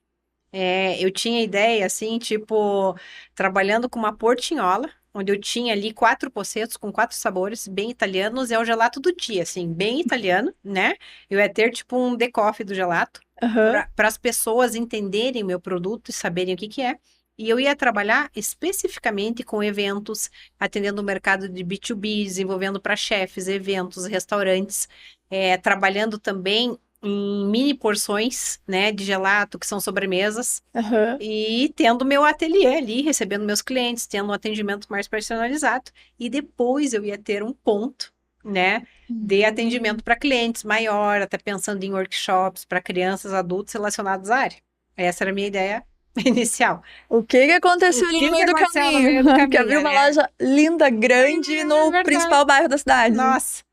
[SPEAKER 2] Eu tinha ideia, assim, tipo, trabalhando com uma portinhola, onde eu tinha ali 4 pocetos com 4 sabores, bem italianos, é o gelato do dia, assim, bem italiano, né? Eu ia ter, tipo, um decoff do gelato,
[SPEAKER 1] Aham,
[SPEAKER 2] para as pessoas entenderem o meu produto e saberem o que que é. E eu ia trabalhar especificamente com eventos, atendendo o mercado de B2B, desenvolvendo para chefes, eventos, restaurantes, trabalhando também em mini porções, né, de gelato, que são sobremesas,
[SPEAKER 1] aham.
[SPEAKER 2] e tendo meu ateliê ali, recebendo meus clientes, tendo um atendimento mais personalizado. E depois eu ia ter um ponto, né, de atendimento para clientes maior, até pensando em workshops para crianças, adultos relacionados à área. Essa era a minha ideia inicial.
[SPEAKER 1] O que que
[SPEAKER 2] O
[SPEAKER 1] aconteceu ali no
[SPEAKER 2] que que
[SPEAKER 1] meio do
[SPEAKER 2] aconteceu no
[SPEAKER 1] caminho?
[SPEAKER 2] meio do
[SPEAKER 1] Que abriu
[SPEAKER 2] caminho,
[SPEAKER 1] uma
[SPEAKER 2] né?
[SPEAKER 1] loja linda, grande,
[SPEAKER 2] É
[SPEAKER 1] no
[SPEAKER 2] verdade.
[SPEAKER 1] principal bairro da cidade.
[SPEAKER 2] Nossa.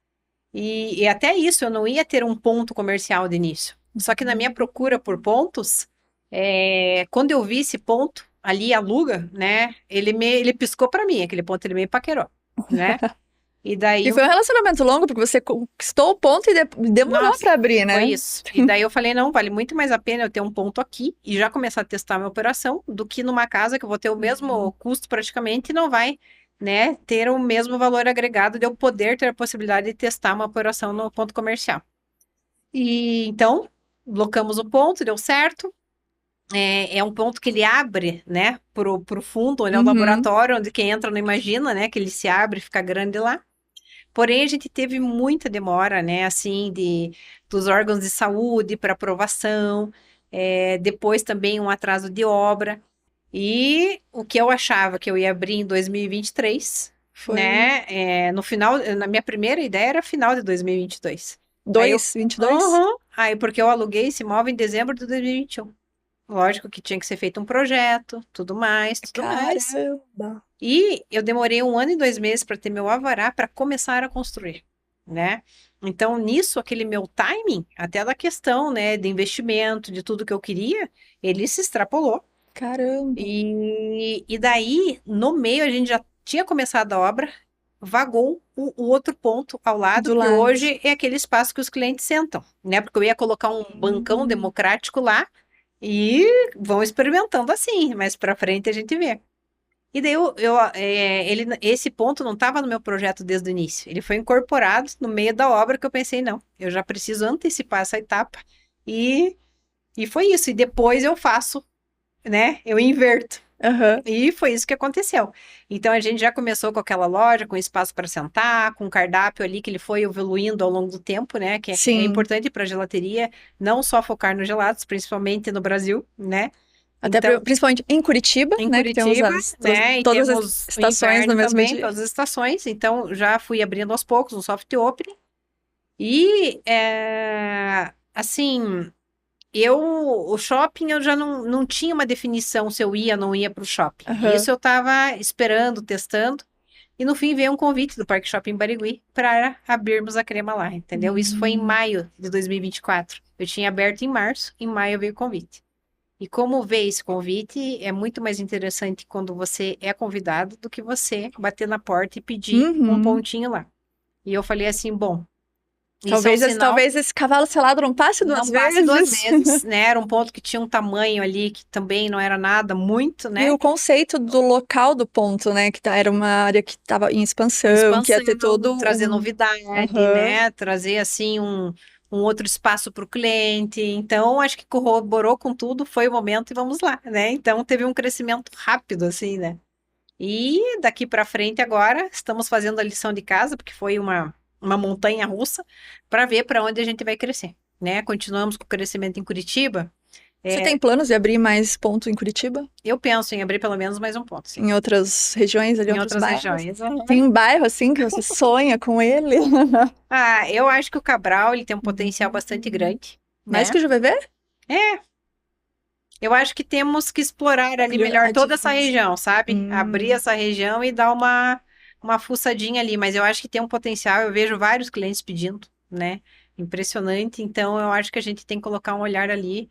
[SPEAKER 2] E até isso, eu não ia ter um ponto comercial de início. Só que na minha procura por pontos, quando eu vi esse ponto ali, aluga, né? Ele piscou para mim, aquele ponto ele me paquerou, né? E daí,
[SPEAKER 1] E foi um relacionamento longo, porque você conquistou o ponto e demorou
[SPEAKER 2] nossa,
[SPEAKER 1] pra abrir,
[SPEAKER 2] foi
[SPEAKER 1] né?
[SPEAKER 2] isso. E daí eu falei, não, vale muito mais a pena eu ter um ponto aqui e já começar a testar minha operação do que numa casa que eu vou ter o mesmo custo praticamente e não vai, né, ter o mesmo valor agregado de eu poder ter a possibilidade de testar uma operação no ponto comercial. E então, locamos o ponto, deu certo. É um ponto que ele abre, né, pro fundo, onde é o
[SPEAKER 1] Uhum.
[SPEAKER 2] laboratório, onde quem entra não imagina, né, que ele se abre, fica grande lá. Porém, a gente teve muita demora, né, assim, dos órgãos de saúde para aprovação, depois também um atraso de obra. E o que eu achava que eu ia abrir em 2023,
[SPEAKER 1] Foi
[SPEAKER 2] né, no final, na minha primeira ideia era final de 2022. Aí eu,
[SPEAKER 1] 22?
[SPEAKER 2] aham, aí porque eu aluguei esse imóvel em dezembro de 2021. Lógico que tinha que ser feito um projeto, tudo mais, tudo mais.
[SPEAKER 1] Caramba.
[SPEAKER 2] E eu demorei 1 ano e 2 meses para ter meu alvará para começar a construir, né? Então, nisso, aquele meu timing, até da questão, né, de investimento, de tudo que eu queria, ele se extrapolou.
[SPEAKER 1] Caramba.
[SPEAKER 2] E daí, no meio, a gente já tinha começado a obra, vagou o outro ponto ao lado,
[SPEAKER 1] Do
[SPEAKER 2] que
[SPEAKER 1] lado.
[SPEAKER 2] hoje é aquele espaço que os clientes sentam, né? Porque eu ia colocar um bancão
[SPEAKER 1] Hum.
[SPEAKER 2] democrático lá e vão experimentando assim, mas para frente a gente vê. E daí esse ponto não estava no meu projeto desde o início. Ele foi incorporado no meio da obra que eu pensei, não, eu já preciso antecipar essa etapa. E, e foi isso. E depois eu faço, né? Eu inverto.
[SPEAKER 1] Aham.
[SPEAKER 2] E foi isso que aconteceu. Então a gente já começou com aquela loja, com espaço para sentar, com cardápio ali que ele foi evoluindo ao longo do tempo, né? Que é
[SPEAKER 1] Sim.
[SPEAKER 2] importante para a gelateria, não só focar nos gelados, principalmente no Brasil, né?
[SPEAKER 1] Até
[SPEAKER 2] Então,
[SPEAKER 1] principalmente em Curitiba,
[SPEAKER 2] em
[SPEAKER 1] né? Que temos
[SPEAKER 2] Curitiba, né? E
[SPEAKER 1] todas as
[SPEAKER 2] temos o
[SPEAKER 1] estações no
[SPEAKER 2] inverno
[SPEAKER 1] mesmo
[SPEAKER 2] também,
[SPEAKER 1] dia.
[SPEAKER 2] todas as estações. Então já fui abrindo aos poucos um soft opening. E assim, o shopping eu já não tinha uma definição se eu ia ou não ia para o shopping.
[SPEAKER 1] Aham.
[SPEAKER 2] Isso eu estava esperando, testando. E no fim veio um convite do Parque Shopping Barigui para abrirmos a crema lá, entendeu? Isso foi em
[SPEAKER 1] Hum.
[SPEAKER 2] maio de 2024. Eu tinha aberto em março, em maio veio o convite. E como ver esse convite é muito mais interessante quando você é convidado do que você bater na porta e pedir um
[SPEAKER 1] Uhum.
[SPEAKER 2] pontinho lá. E eu falei assim, bom, isso é um
[SPEAKER 1] Talvez
[SPEAKER 2] sinal,
[SPEAKER 1] talvez esse cavalo selado não passe duas
[SPEAKER 2] não passe duas
[SPEAKER 1] vezes.
[SPEAKER 2] vezes, né? Era um ponto que tinha um tamanho ali que também não era nada muito,
[SPEAKER 1] E
[SPEAKER 2] né?
[SPEAKER 1] o conceito do local do ponto, né? Era uma área que estava em expansão, que ia
[SPEAKER 2] Expansão,
[SPEAKER 1] ter todo
[SPEAKER 2] trazer
[SPEAKER 1] um.
[SPEAKER 2] novidade,
[SPEAKER 1] Aham.
[SPEAKER 2] né? Trazer assim um outro espaço para o cliente. Então, acho que corroborou com tudo, foi o momento e vamos lá, né? Então, teve um crescimento rápido, assim, né? E daqui para frente agora estamos fazendo a lição de casa, porque foi uma montanha russa, para ver para onde a gente vai crescer, né? Continuamos com o crescimento em Curitiba.
[SPEAKER 1] Você tem planos de abrir mais ponto em Curitiba?
[SPEAKER 2] Eu penso em abrir pelo menos mais um ponto, sim.
[SPEAKER 1] Em outras regiões, ali,
[SPEAKER 2] Em
[SPEAKER 1] outros
[SPEAKER 2] outras
[SPEAKER 1] bairros?
[SPEAKER 2] regiões.
[SPEAKER 1] Tem um bairro, assim, que você sonha com ele?
[SPEAKER 2] Ah, eu acho que o Cabral, ele tem um potencial bastante grande,
[SPEAKER 1] Mais
[SPEAKER 2] né?
[SPEAKER 1] que o JVV?
[SPEAKER 2] Eu acho que temos que explorar ali melhor toda essa região, sabe? Abrir essa região e dar uma fuçadinha ali. Mas eu acho que tem um potencial, eu vejo vários clientes pedindo, né? Impressionante. Então, eu acho que a gente tem que colocar um olhar ali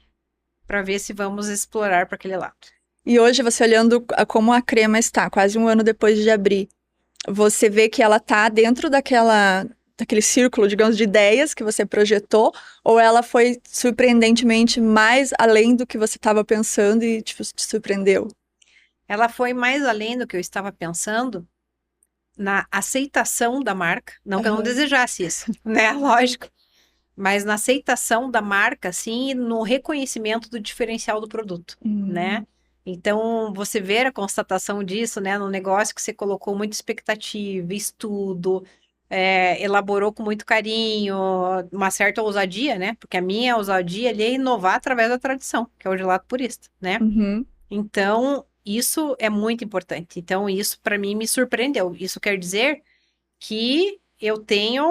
[SPEAKER 2] para ver se vamos explorar para aquele lado.
[SPEAKER 1] E hoje, você olhando como a Crema está, quase um ano depois de abrir, você vê que ela tá dentro daquele círculo, digamos, de ideias que você projetou, ou ela foi surpreendentemente mais além do que você estava pensando e, tipo, te surpreendeu?
[SPEAKER 2] Ela foi mais além do que eu estava pensando na aceitação da marca. Não que eu não desejasse isso, né? Lógico. Mas na aceitação da marca, assim, e no reconhecimento do diferencial do produto, né? Então, você ver a constatação disso, né, no negócio que você colocou muita expectativa, estudo, elaborou com muito carinho, uma certa ousadia, né? Porque a minha ousadia ali é inovar através da tradição, que é o gelato purista, né?
[SPEAKER 1] Uhum.
[SPEAKER 2] Então, isso é muito importante. Então, isso para mim me surpreendeu. Isso quer dizer que eu tenho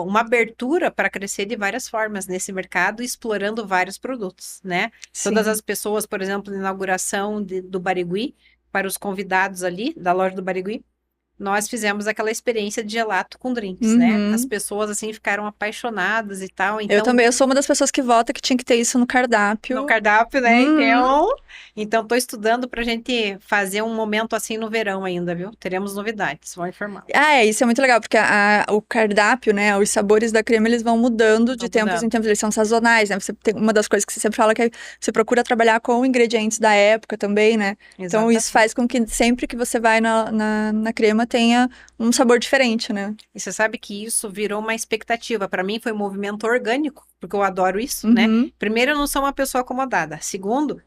[SPEAKER 2] uma abertura para crescer de várias formas nesse mercado, explorando vários produtos, né? Todas
[SPEAKER 1] Sim.
[SPEAKER 2] as pessoas, por exemplo, na inauguração do Barigui, para os convidados ali da loja do Barigui, nós fizemos aquela experiência de gelato com drinks, né? As
[SPEAKER 1] Uhum.
[SPEAKER 2] pessoas, assim, ficaram apaixonadas e tal.
[SPEAKER 1] Eu
[SPEAKER 2] Então,
[SPEAKER 1] também, eu sou uma das pessoas que vota que tinha que ter isso no
[SPEAKER 2] no
[SPEAKER 1] cardápio.
[SPEAKER 2] cardápio, né?
[SPEAKER 1] Uhum.
[SPEAKER 2] Então tô estudando pra gente fazer um momento assim no verão ainda, viu? Teremos novidades, vou informar.
[SPEAKER 1] Ah, isso é muito legal, porque o cardápio, né, os sabores da crema, eles vão mudando de
[SPEAKER 2] Vamos
[SPEAKER 1] tempos em
[SPEAKER 2] mudando.
[SPEAKER 1] tempos, eles são sazonais, né? Você tem uma das coisas que você sempre fala que é você procura trabalhar com ingredientes da época também, né? Então isso
[SPEAKER 2] Exatamente.
[SPEAKER 1] faz com que sempre que você vai na crema tenha um sabor diferente, né?
[SPEAKER 2] E você sabe que isso virou uma expectativa. Para mim foi um movimento orgânico, porque eu adoro isso, né?
[SPEAKER 1] Uhum.
[SPEAKER 2] Primeiro, eu não sou uma pessoa acomodada. Segundo,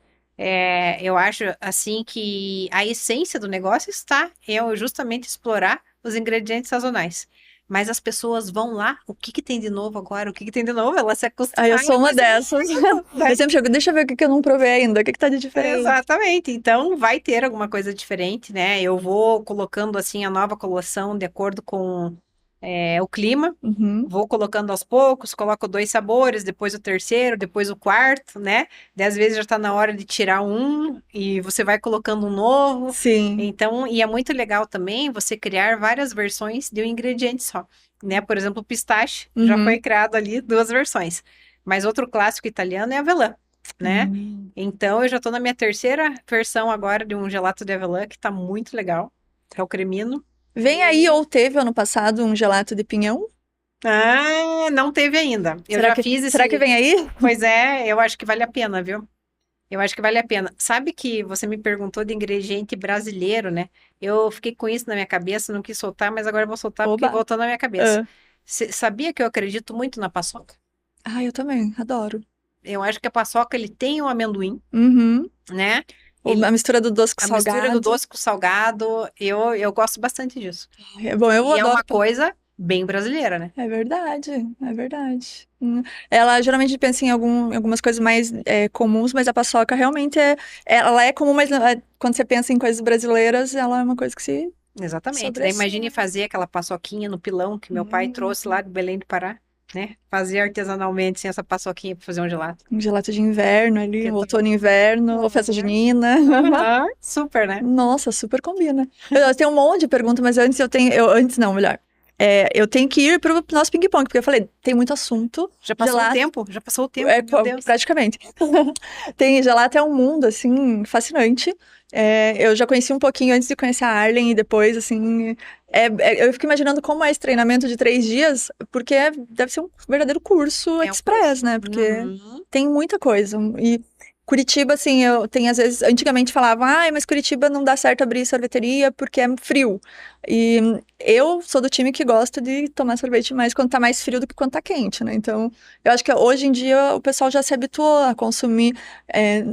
[SPEAKER 2] eu acho assim que a essência do negócio está em justamente explorar os ingredientes sazonais. Mas as pessoas vão lá, o que que tem de novo agora? O que que tem de novo? Elas se
[SPEAKER 1] Aí eu
[SPEAKER 2] acostumaram
[SPEAKER 1] sou
[SPEAKER 2] com
[SPEAKER 1] uma
[SPEAKER 2] esse
[SPEAKER 1] dessas.
[SPEAKER 2] movimento, né?
[SPEAKER 1] Eu sempre chego, deixa eu ver o que que eu não provei ainda, o que que tá de diferente.
[SPEAKER 2] Exatamente. Então, vai ter alguma coisa diferente, né? Eu vou colocando assim a nova coleção de acordo com o clima.
[SPEAKER 1] Uhum.
[SPEAKER 2] Vou colocando aos poucos, coloco 2 sabores, depois o terceiro, depois o quarto, né? Daí, às vezes já tá na hora de tirar um e você vai colocando um novo.
[SPEAKER 1] Sim.
[SPEAKER 2] Então, e é muito legal também você criar várias versões de um ingrediente só, né? Por exemplo, o pistache já foi
[SPEAKER 1] Uhum.
[SPEAKER 2] criado ali 2 versões. Mas outro clássico italiano é avelã, né?
[SPEAKER 1] Hum.
[SPEAKER 2] Então, eu já tô na minha terceira versão agora de um gelato de avelã que tá muito legal, que é o cremino.
[SPEAKER 1] Vem aí, ou teve ano passado, um gelato de pinhão?
[SPEAKER 2] Ah, não teve ainda. Eu já fiz
[SPEAKER 1] Será que
[SPEAKER 2] esse.
[SPEAKER 1] vem aí?
[SPEAKER 2] Pois é, eu acho que vale a pena, viu? Eu acho que vale a pena. Sabe que você me perguntou de ingrediente brasileiro, né? Eu fiquei com isso na minha cabeça, não quis soltar, mas agora eu vou soltar porque
[SPEAKER 1] Oba!
[SPEAKER 2] voltou na minha cabeça.
[SPEAKER 1] Ah.
[SPEAKER 2] Sabia que eu acredito muito na paçoca?
[SPEAKER 1] Ah, eu também, adoro.
[SPEAKER 2] Eu acho que a paçoca ele tem o amendoim,
[SPEAKER 1] Uhum.
[SPEAKER 2] né?
[SPEAKER 1] A mistura do doce com
[SPEAKER 2] A mistura do
[SPEAKER 1] salgado.
[SPEAKER 2] doce com o salgado, eu gosto bastante disso.
[SPEAKER 1] É bom, eu
[SPEAKER 2] E é
[SPEAKER 1] adoro
[SPEAKER 2] uma
[SPEAKER 1] também.
[SPEAKER 2] coisa bem brasileira, né?
[SPEAKER 1] É verdade, é verdade. Ela geralmente pensa em algumas coisas mais comuns, mas a paçoca realmente ela é comum, mas quando você pensa em coisas brasileiras, ela é uma coisa que se
[SPEAKER 2] Exatamente. Daí
[SPEAKER 1] sobressai.
[SPEAKER 2] imagine fazer aquela paçoquinha no pilão que meu pai trouxe lá
[SPEAKER 1] Hum,
[SPEAKER 2] de Belém do Pará, né? Fazer artesanalmente sem essa paçoquinha para fazer um gelato.
[SPEAKER 1] um gelato de inverno ali,
[SPEAKER 2] Que
[SPEAKER 1] um
[SPEAKER 2] tal?
[SPEAKER 1] outono e inverno, ou festa
[SPEAKER 2] Uhum.
[SPEAKER 1] junina.
[SPEAKER 2] Aham, super, né?
[SPEAKER 1] Nossa, super combina. Eu tenho um monte de perguntas, mas antes antes não, melhor. Eu tenho que ir pro nosso ping-pong, porque eu falei, tem muito assunto.
[SPEAKER 2] Já passou o
[SPEAKER 1] Gelato,
[SPEAKER 2] tempo? Já passou o tempo, meu Deus.
[SPEAKER 1] praticamente. Gelato é um mundo, assim, fascinante. Eu já conheci um pouquinho antes de conhecer a Arlen e depois, assim. Eu fico imaginando como é esse treinamento de 3 dias, porque deve ser um verdadeiro curso
[SPEAKER 2] É um
[SPEAKER 1] express,
[SPEAKER 2] curso.
[SPEAKER 1] né? Porque
[SPEAKER 2] Uhum.
[SPEAKER 1] tem muita coisa. E Curitiba, assim, eu tenho às vezes, antigamente falavam, mas Curitiba não dá certo abrir sorveteria porque é frio. E eu sou do time que gosta de tomar sorvete mais quando tá mais frio do que quando tá quente, né? Então, eu acho que hoje em dia o pessoal já se habituou a consumir,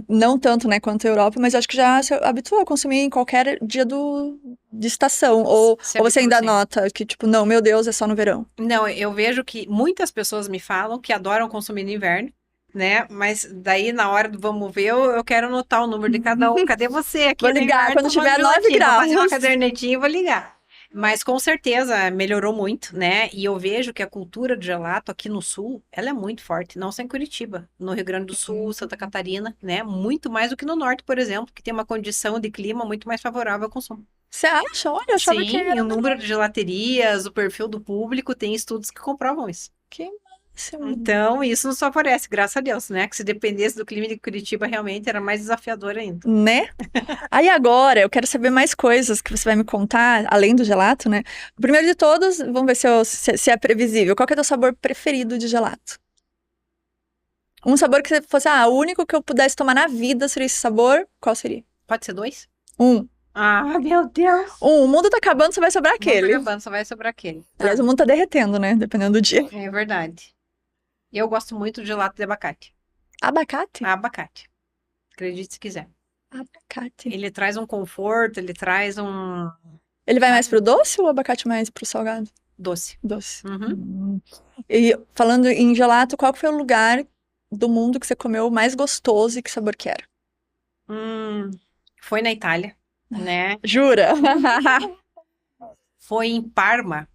[SPEAKER 1] não tanto, né, quanto a Europa, mas eu acho que já se habituou a consumir em qualquer dia de estação.
[SPEAKER 2] Se
[SPEAKER 1] Ou você
[SPEAKER 2] habitua,
[SPEAKER 1] ainda
[SPEAKER 2] sim.
[SPEAKER 1] nota que, tipo, não, meu Deus, é só no verão.
[SPEAKER 2] Não, eu vejo que muitas pessoas me falam que adoram consumir no inverno, né? Mas daí, na hora do vamos ver, eu quero anotar o número de cada um. Cadê você aqui?
[SPEAKER 1] Vou ligar quando tiver 9
[SPEAKER 2] Vou
[SPEAKER 1] graus.
[SPEAKER 2] fazer uma cadernetinha e vou ligar. Mas com certeza melhorou muito, né? E eu vejo que a cultura do gelato aqui no sul, ela é muito forte, não só em Curitiba, no Rio Grande do Sul, Santa Catarina, né? Muito mais do que no norte, por exemplo, que tem uma condição de clima muito mais favorável ao consumo.
[SPEAKER 1] Você acha? Olha, eu achava que
[SPEAKER 2] Sim,
[SPEAKER 1] era
[SPEAKER 2] o número de gelaterias, o perfil do público, tem estudos que comprovam isso.
[SPEAKER 1] que máximo.
[SPEAKER 2] Então, isso nos favorece, graças a Deus, né? Que se dependesse do clima de Curitiba, realmente era mais desafiador ainda.
[SPEAKER 1] Né? Aí agora eu quero saber mais coisas que você vai me contar, além do gelato, né? O primeiro de todos, vamos ver se é previsível. Qual que é o teu sabor preferido de gelato? Um sabor que você fosse, o único que eu pudesse tomar na vida seria esse sabor, qual seria?
[SPEAKER 2] Pode ser 2?
[SPEAKER 1] Um.
[SPEAKER 2] Ah, meu Deus!
[SPEAKER 1] O mundo tá acabando, só vai sobrar
[SPEAKER 2] Não tá
[SPEAKER 1] aquele.
[SPEAKER 2] acabando, só vai sobrar aquele.
[SPEAKER 1] Aliás, o mundo tá derretendo, né? Dependendo do dia.
[SPEAKER 2] É verdade. Eu gosto muito de gelato de abacate.
[SPEAKER 1] Abacate?
[SPEAKER 2] Abacate. Acredite se quiser.
[SPEAKER 1] Abacate.
[SPEAKER 2] Ele traz um conforto, ele traz um
[SPEAKER 1] Ele vai mais pro doce ou o abacate mais pro salgado?
[SPEAKER 2] doce.
[SPEAKER 1] Doce.
[SPEAKER 2] Uhum.
[SPEAKER 1] E falando em gelato, qual que foi o lugar do mundo que você comeu mais gostoso e que sabor que era?
[SPEAKER 2] Foi na Itália, né?
[SPEAKER 1] Jura?
[SPEAKER 2] Foi em Parma.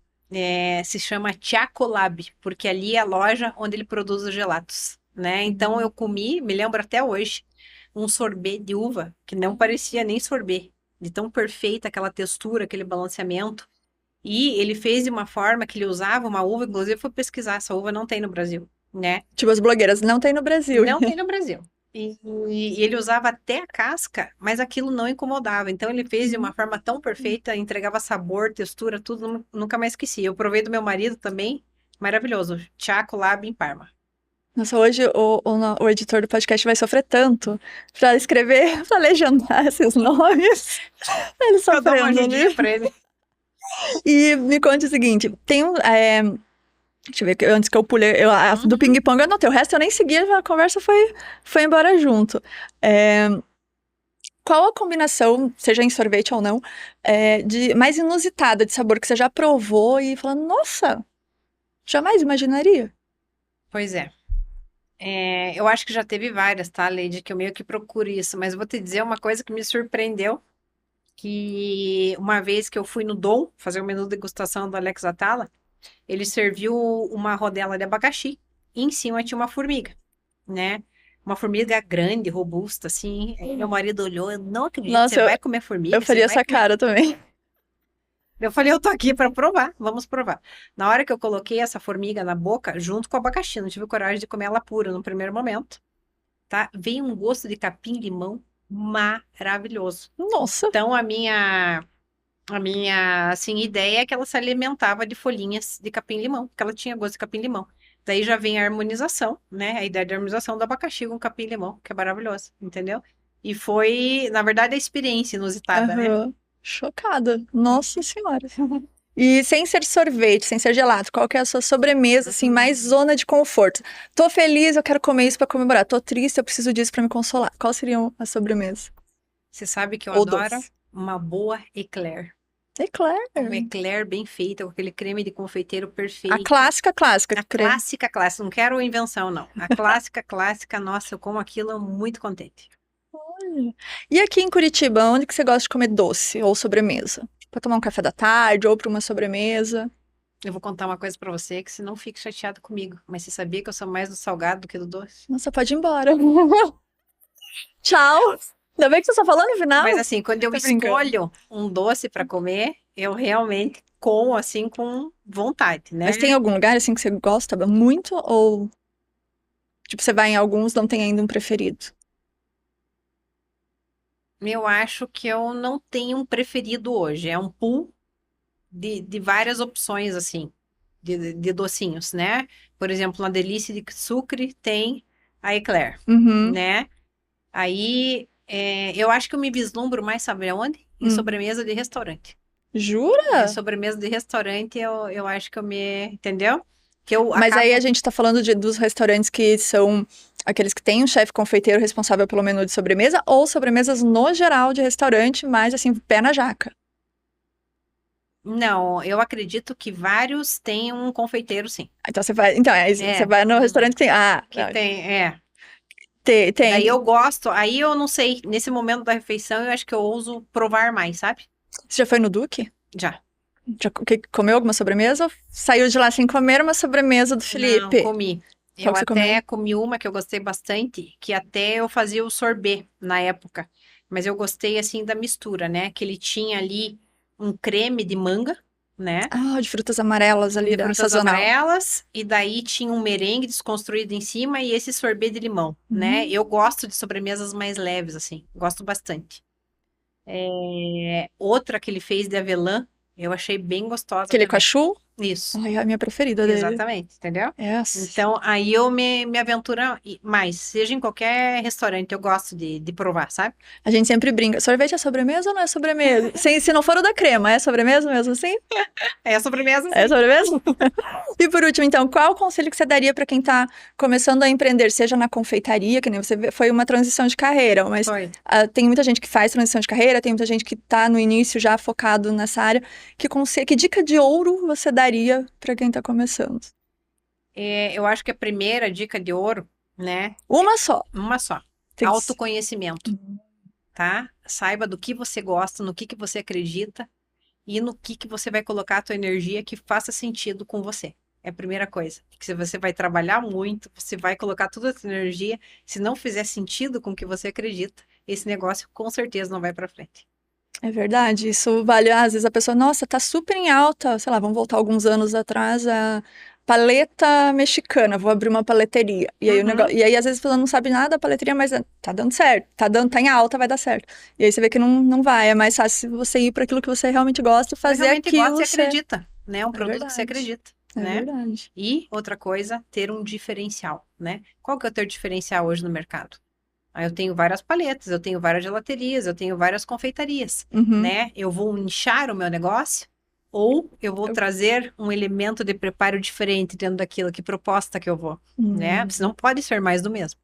[SPEAKER 2] Se chama Ciacolab, porque ali é a loja onde ele produz os gelatos, né? Então eu comi, me lembro até hoje, um sorbet de uva que não parecia nem sorbet, de tão perfeita aquela textura, aquele balanceamento. E ele fez de uma forma que ele usava uma uva, inclusive eu fui pesquisar, essa uva não tem no Brasil, né?
[SPEAKER 1] Tipo, as blogueiras, não tem no Brasil.
[SPEAKER 2] Não tem no Brasil. E ele usava até a casca, mas aquilo não incomodava. Então ele fez de uma forma tão perfeita, entregava sabor, textura, tudo, nunca mais esqueci. Eu provei do meu marido também, maravilhoso. Chaco Lab em Parma.
[SPEAKER 1] Nossa, hoje o editor do podcast vai sofrer tanto pra escrever, pra legendar esses nomes. Ele
[SPEAKER 2] Eu dou uma
[SPEAKER 1] sofrendo
[SPEAKER 2] ajudinha
[SPEAKER 1] ali.
[SPEAKER 2] pra ele.
[SPEAKER 1] E me conte o seguinte, tem um... deixa eu ver, antes que eu pulei, do ping-pong eu anotei, o resto eu nem segui, a conversa foi embora junto. Qual a combinação, seja em sorvete ou não, de mais inusitada de sabor que você já provou e falou, nossa, jamais imaginaria?
[SPEAKER 2] Pois é. Eu acho que já teve várias, tá, Lady, que eu meio que procuro isso, mas vou te dizer uma coisa que me surpreendeu, que uma vez que eu fui no Dom fazer o menu de degustação do Alex Atala, ele serviu uma rodela de abacaxi e em cima tinha uma formiga, né? Uma formiga grande, robusta, assim. Aí meu marido olhou, eu não acredito,
[SPEAKER 1] Nossa,
[SPEAKER 2] você vai comer formiga?
[SPEAKER 1] eu faria essa cara também.
[SPEAKER 2] Eu falei, eu tô aqui pra provar, vamos provar. Na hora que eu coloquei essa formiga na boca, junto com o abacaxi, não tive coragem de comer ela pura no primeiro momento, tá? Veio um gosto de capim-limão maravilhoso.
[SPEAKER 1] Nossa,
[SPEAKER 2] Então, a minha assim, ideia é que ela se alimentava de folhinhas de capim-limão, porque ela tinha gosto de capim-limão. Daí já vem a harmonização, né? A ideia de harmonização do abacaxi com capim-limão, que é maravilhoso, entendeu? E foi, na verdade, a experiência inusitada, né?
[SPEAKER 1] aham. Chocada. Nossa senhora. E sem ser sorvete, sem ser gelato, qual que é a sua sobremesa, assim, mais zona de conforto? Tô feliz, eu quero comer isso pra comemorar. Tô triste, eu preciso disso pra me consolar. Qual seria a sobremesa?
[SPEAKER 2] Você sabe que eu
[SPEAKER 1] Ou
[SPEAKER 2] adoro
[SPEAKER 1] doce?
[SPEAKER 2] uma boa eclair.
[SPEAKER 1] Eclair.
[SPEAKER 2] Um eclair bem feita, com aquele creme de confeiteiro
[SPEAKER 1] A
[SPEAKER 2] perfeito.
[SPEAKER 1] clássica,
[SPEAKER 2] A
[SPEAKER 1] creme.
[SPEAKER 2] clássica, clássica. Não quero invenção, não. A clássica, clássica. Nossa, eu como aquilo muito contente.
[SPEAKER 1] Olha. E aqui em Curitiba, onde que você gosta de comer doce ou sobremesa? Pra tomar um café da tarde ou pra uma sobremesa?
[SPEAKER 2] Eu vou contar uma coisa pra você que você não fique chateado comigo. Mas você sabia que eu sou mais do salgado do que do doce?
[SPEAKER 1] Nossa, pode ir embora. Tchau. Ainda bem que você só falou no final.
[SPEAKER 2] Mas assim, quando eu
[SPEAKER 1] Tô brincando.
[SPEAKER 2] escolho um doce pra comer, eu realmente como assim com vontade, né?
[SPEAKER 1] Mas tem algum lugar assim que você gosta muito ou tipo você vai em alguns não tem ainda um preferido?
[SPEAKER 2] Eu acho que eu não tenho um preferido hoje. É um pool de várias opções, assim, de docinhos, né? Por exemplo, na Delícia de Sucre tem a Eclair,
[SPEAKER 1] Uhum.
[SPEAKER 2] né? Aí, eu acho que eu me vislumbro mais, sabe aonde? Em
[SPEAKER 1] Hum.
[SPEAKER 2] sobremesa de restaurante.
[SPEAKER 1] Jura?
[SPEAKER 2] Em sobremesa de restaurante, eu acho que eu me... Entendeu? Que eu
[SPEAKER 1] Mas aí a
[SPEAKER 2] acabo...
[SPEAKER 1] gente tá falando dos restaurantes que são aqueles que têm um chefe confeiteiro responsável pelo menu de sobremesa ou sobremesas no geral de restaurante, mas assim, pé na jaca.
[SPEAKER 2] Não, eu acredito que vários têm um confeiteiro, sim.
[SPEAKER 1] Então você vai, então, aí você vai no restaurante que tem,
[SPEAKER 2] Que tem,
[SPEAKER 1] Tem.
[SPEAKER 2] Aí eu gosto, aí eu não sei, nesse momento da refeição eu acho que eu ouso provar mais, sabe?
[SPEAKER 1] Você já foi no Duque?
[SPEAKER 2] Já.
[SPEAKER 1] Já comeu alguma sobremesa ou saiu de lá sem comer uma sobremesa do
[SPEAKER 2] Não,
[SPEAKER 1] Felipe?
[SPEAKER 2] comi.
[SPEAKER 1] Qual
[SPEAKER 2] Eu
[SPEAKER 1] que você comeu?
[SPEAKER 2] até comi uma que eu gostei bastante, que até eu fazia o sorbet na época. Mas eu gostei, assim, da mistura, né? Que ele tinha ali um creme de manga, né?
[SPEAKER 1] Ah, de frutas amarelas ali,
[SPEAKER 2] De
[SPEAKER 1] da
[SPEAKER 2] frutas
[SPEAKER 1] sazonal.
[SPEAKER 2] amarelas, e daí tinha um merengue desconstruído em cima e esse sorbet de limão, né?
[SPEAKER 1] Hum.
[SPEAKER 2] Eu gosto de sobremesas mais leves, assim. Gosto bastante. Outra que ele fez de avelã, eu achei bem gostosa
[SPEAKER 1] Aquele
[SPEAKER 2] também.
[SPEAKER 1] cachu?
[SPEAKER 2] Isso.
[SPEAKER 1] Ai, é a minha preferida dele.
[SPEAKER 2] Exatamente, entendeu?
[SPEAKER 1] Yes.
[SPEAKER 2] Então, aí eu me aventuro mais, seja em qualquer restaurante, eu gosto de provar, sabe?
[SPEAKER 1] A gente sempre brinca. Sorvete é sobremesa ou não é sobremesa? Se não for o da crema, é sobremesa mesmo assim?
[SPEAKER 2] É a sobremesa,
[SPEAKER 1] É
[SPEAKER 2] sim.
[SPEAKER 1] sobremesa? E por último, então, qual o conselho que você daria para quem está começando a empreender, seja na confeitaria, que nem você foi uma transição de carreira, mas
[SPEAKER 2] Foi.
[SPEAKER 1] tem muita gente que faz transição de carreira, tem muita gente que está no início já focado nessa área. Que dica de ouro você daria para quem está começando?
[SPEAKER 2] Eu acho que a primeira dica de ouro, né?
[SPEAKER 1] Uma só.
[SPEAKER 2] Uma só.
[SPEAKER 1] Tem que...
[SPEAKER 2] Autoconhecimento, tá? Saiba do que você gosta, no que você acredita e no que você vai colocar a tua energia que faça sentido com você. É a primeira coisa. Porque se você vai trabalhar muito, você vai colocar toda a tua energia, se não fizer sentido com o que você acredita, esse negócio com certeza não vai para frente.
[SPEAKER 1] É verdade, isso vale, às vezes a pessoa, nossa, tá super em alta, sei lá, vamos voltar alguns anos atrás, a paleta mexicana, vou abrir uma paleteria. E aí, e aí às vezes a pessoa não sabe nada da paleteria, mas tá dando certo, tá em alta, vai dar certo. E aí você vê que não vai, é mais fácil você ir para aquilo que você realmente gosta e fazer
[SPEAKER 2] realmente
[SPEAKER 1] aquilo.
[SPEAKER 2] gosta e acredita, né? Um produto que você
[SPEAKER 1] verdade.
[SPEAKER 2] acredita,
[SPEAKER 1] É
[SPEAKER 2] né?
[SPEAKER 1] verdade.
[SPEAKER 2] E outra coisa, ter um diferencial, né? Qual que é o teu diferencial hoje no mercado? Aí eu tenho várias paletas, eu tenho várias gelaterias, eu tenho várias confeitarias,
[SPEAKER 1] Uhum.
[SPEAKER 2] né? Eu vou nichar o meu negócio ou eu vou trazer um elemento de preparo diferente dentro daquilo, que proposta que eu vou, né? Você não pode ser mais do mesmo.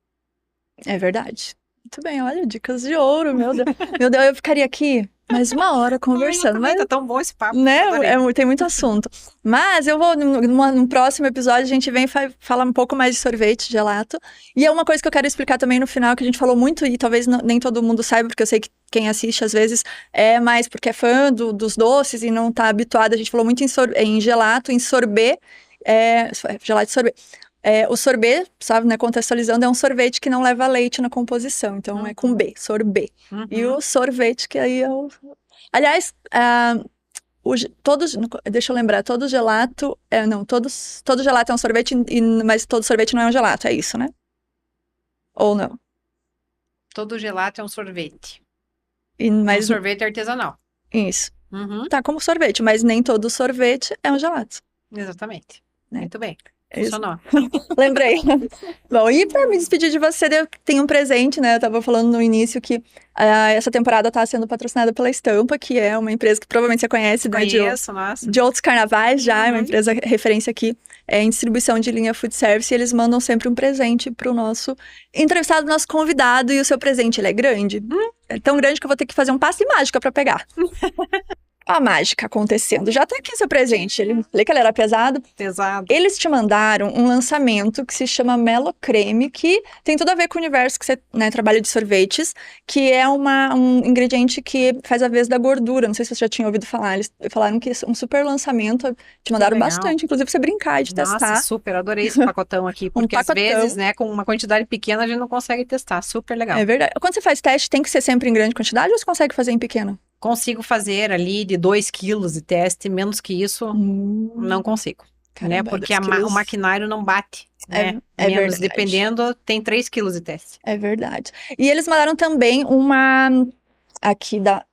[SPEAKER 1] É verdade. Muito bem, olha, dicas de ouro, meu Deus. Meu Deus, eu ficaria aqui mais uma hora conversando, mas
[SPEAKER 2] Tá tão bom esse papo.
[SPEAKER 1] né?
[SPEAKER 2] Adorei.
[SPEAKER 1] Tem muito assunto. Mas eu vou, num próximo episódio, a gente vem falar um pouco mais de sorvete, gelato. E é uma coisa que eu quero explicar também no final, que a gente falou muito e talvez nem todo mundo saiba, porque eu sei que quem assiste às vezes é mais porque é fã dos doces e não tá habituado. A gente falou muito em gelato, em sorbet, gelato e sorbet. O sorbet, sabe, né, contextualizando, é um sorvete que não leva leite na composição. Então, é com B, sorbet. E o sorvete, que aí é o... Aliás, deixa eu lembrar, todo gelato, todo gelato é um sorvete, mas todo sorvete não é um gelato, é isso, né? Ou não?
[SPEAKER 2] Todo gelato é um sorvete.
[SPEAKER 1] Mas,
[SPEAKER 2] um sorvete artesanal.
[SPEAKER 1] Isso.
[SPEAKER 2] Uhum.
[SPEAKER 1] Tá como sorvete, mas nem todo sorvete é um gelato.
[SPEAKER 2] Exatamente.
[SPEAKER 1] Né?
[SPEAKER 2] Muito bem.
[SPEAKER 1] É isso.
[SPEAKER 2] Funcionou.
[SPEAKER 1] Lembrei. Bom, e para me despedir de você, eu tenho um presente, né? Eu tava falando no início que essa temporada tá sendo patrocinada pela Estampa, que é uma empresa que provavelmente você conhece, né?
[SPEAKER 2] Conheço, nossa.
[SPEAKER 1] De outros carnavais já, é uma
[SPEAKER 2] Uhum.
[SPEAKER 1] empresa referência aqui em distribuição de linha food service, e eles mandam sempre um presente pro nosso entrevistado, nosso convidado, e o seu presente, ele é grande. É tão grande que eu vou ter que fazer um passe de mágica para pegar. A mágica acontecendo. Já tá aqui seu presente. Falei que ele era pesado.
[SPEAKER 2] Pesado.
[SPEAKER 1] Eles te mandaram um lançamento que se chama Melo Creme, que tem tudo a ver com o universo que você, né, trabalha de sorvetes, que é um ingrediente que faz a vez da gordura. Não sei se você já tinha ouvido falar. Eles falaram que é um super lançamento. Te mandaram
[SPEAKER 2] legal.
[SPEAKER 1] bastante, inclusive pra você brincar e de testar.
[SPEAKER 2] Nossa, super. Adorei esse pacotão aqui. Porque às vezes, né, com uma quantidade pequena, a gente não consegue testar. Super legal.
[SPEAKER 1] É verdade. Quando você faz teste, tem que ser sempre em grande quantidade ou você consegue fazer em pequeno?
[SPEAKER 2] Consigo fazer ali de 2 quilos de teste, menos que isso, não consigo.
[SPEAKER 1] Caramba,
[SPEAKER 2] né? Porque
[SPEAKER 1] 2 quilos.
[SPEAKER 2] o maquinário não bate. Né?
[SPEAKER 1] É
[SPEAKER 2] menos,
[SPEAKER 1] verdade.
[SPEAKER 2] dependendo, tem 3 quilos de teste.
[SPEAKER 1] É verdade. E eles mandaram também uma... Aqui da...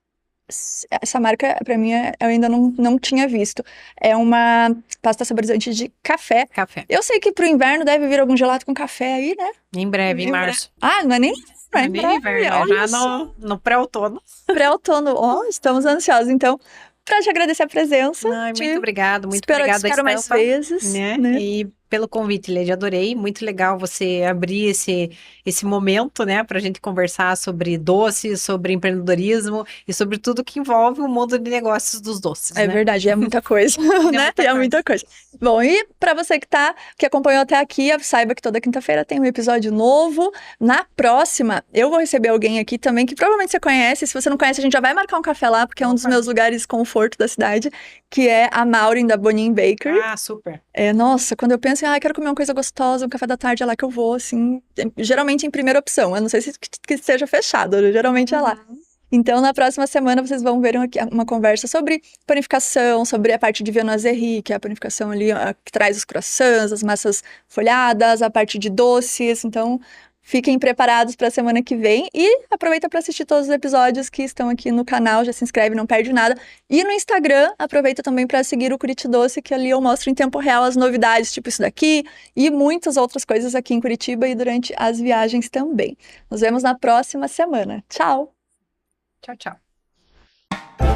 [SPEAKER 1] Essa marca, pra mim, eu ainda não tinha visto. É uma pasta saborizante de café.
[SPEAKER 2] Café.
[SPEAKER 1] Eu sei que pro inverno deve vir algum gelato com café aí, né?
[SPEAKER 2] Em breve, em março.
[SPEAKER 1] Ah, não é nem...
[SPEAKER 2] Não é nem inverno, é já no pré-outono.
[SPEAKER 1] Pré-outono. Ó, estamos ansiosos. Então, pra te agradecer a presença.
[SPEAKER 2] Ai, muito obrigada, muito
[SPEAKER 1] Espero
[SPEAKER 2] obrigada.
[SPEAKER 1] mais vezes.
[SPEAKER 2] Né?
[SPEAKER 1] Né?
[SPEAKER 2] E pelo convite, Lady. Adorei. Muito legal você abrir esse momento, né, para a gente conversar sobre doces, sobre empreendedorismo e sobre tudo que envolve o mundo de negócios dos doces,
[SPEAKER 1] É
[SPEAKER 2] né?
[SPEAKER 1] verdade, é muita coisa, né?
[SPEAKER 2] muita
[SPEAKER 1] É muita coisa. Bom, e para você que acompanhou até aqui, saiba que toda quinta-feira tem um episódio novo. Na próxima, eu vou receber alguém aqui também que provavelmente você conhece. Se você não conhece, a gente já vai marcar um café lá, porque é um dos meus lugares de conforto da cidade, que é a Maureen da Bonin Bakery.
[SPEAKER 2] Ah, super.
[SPEAKER 1] Nossa, quando eu penso em, quero comer uma coisa gostosa, um café da tarde, é lá que eu vou, assim, geralmente em primeira opção. Eu não sei se que esteja fechado, geralmente é lá. Então, na próxima semana, vocês vão ver uma conversa sobre panificação, sobre a parte de viennoiserie, que é a panificação ali que traz os croissants, as massas folhadas, a parte de doces. Então, fiquem preparados para a semana que vem e aproveita para assistir todos os episódios que estão aqui no canal, já se inscreve, não perde nada. E no Instagram, aproveita também para seguir o Curitidoce, que ali eu mostro em tempo real as novidades, tipo isso daqui, e muitas outras coisas aqui em Curitiba e durante as viagens também. Nos vemos na próxima semana. Tchau!
[SPEAKER 2] Tchau, tchau.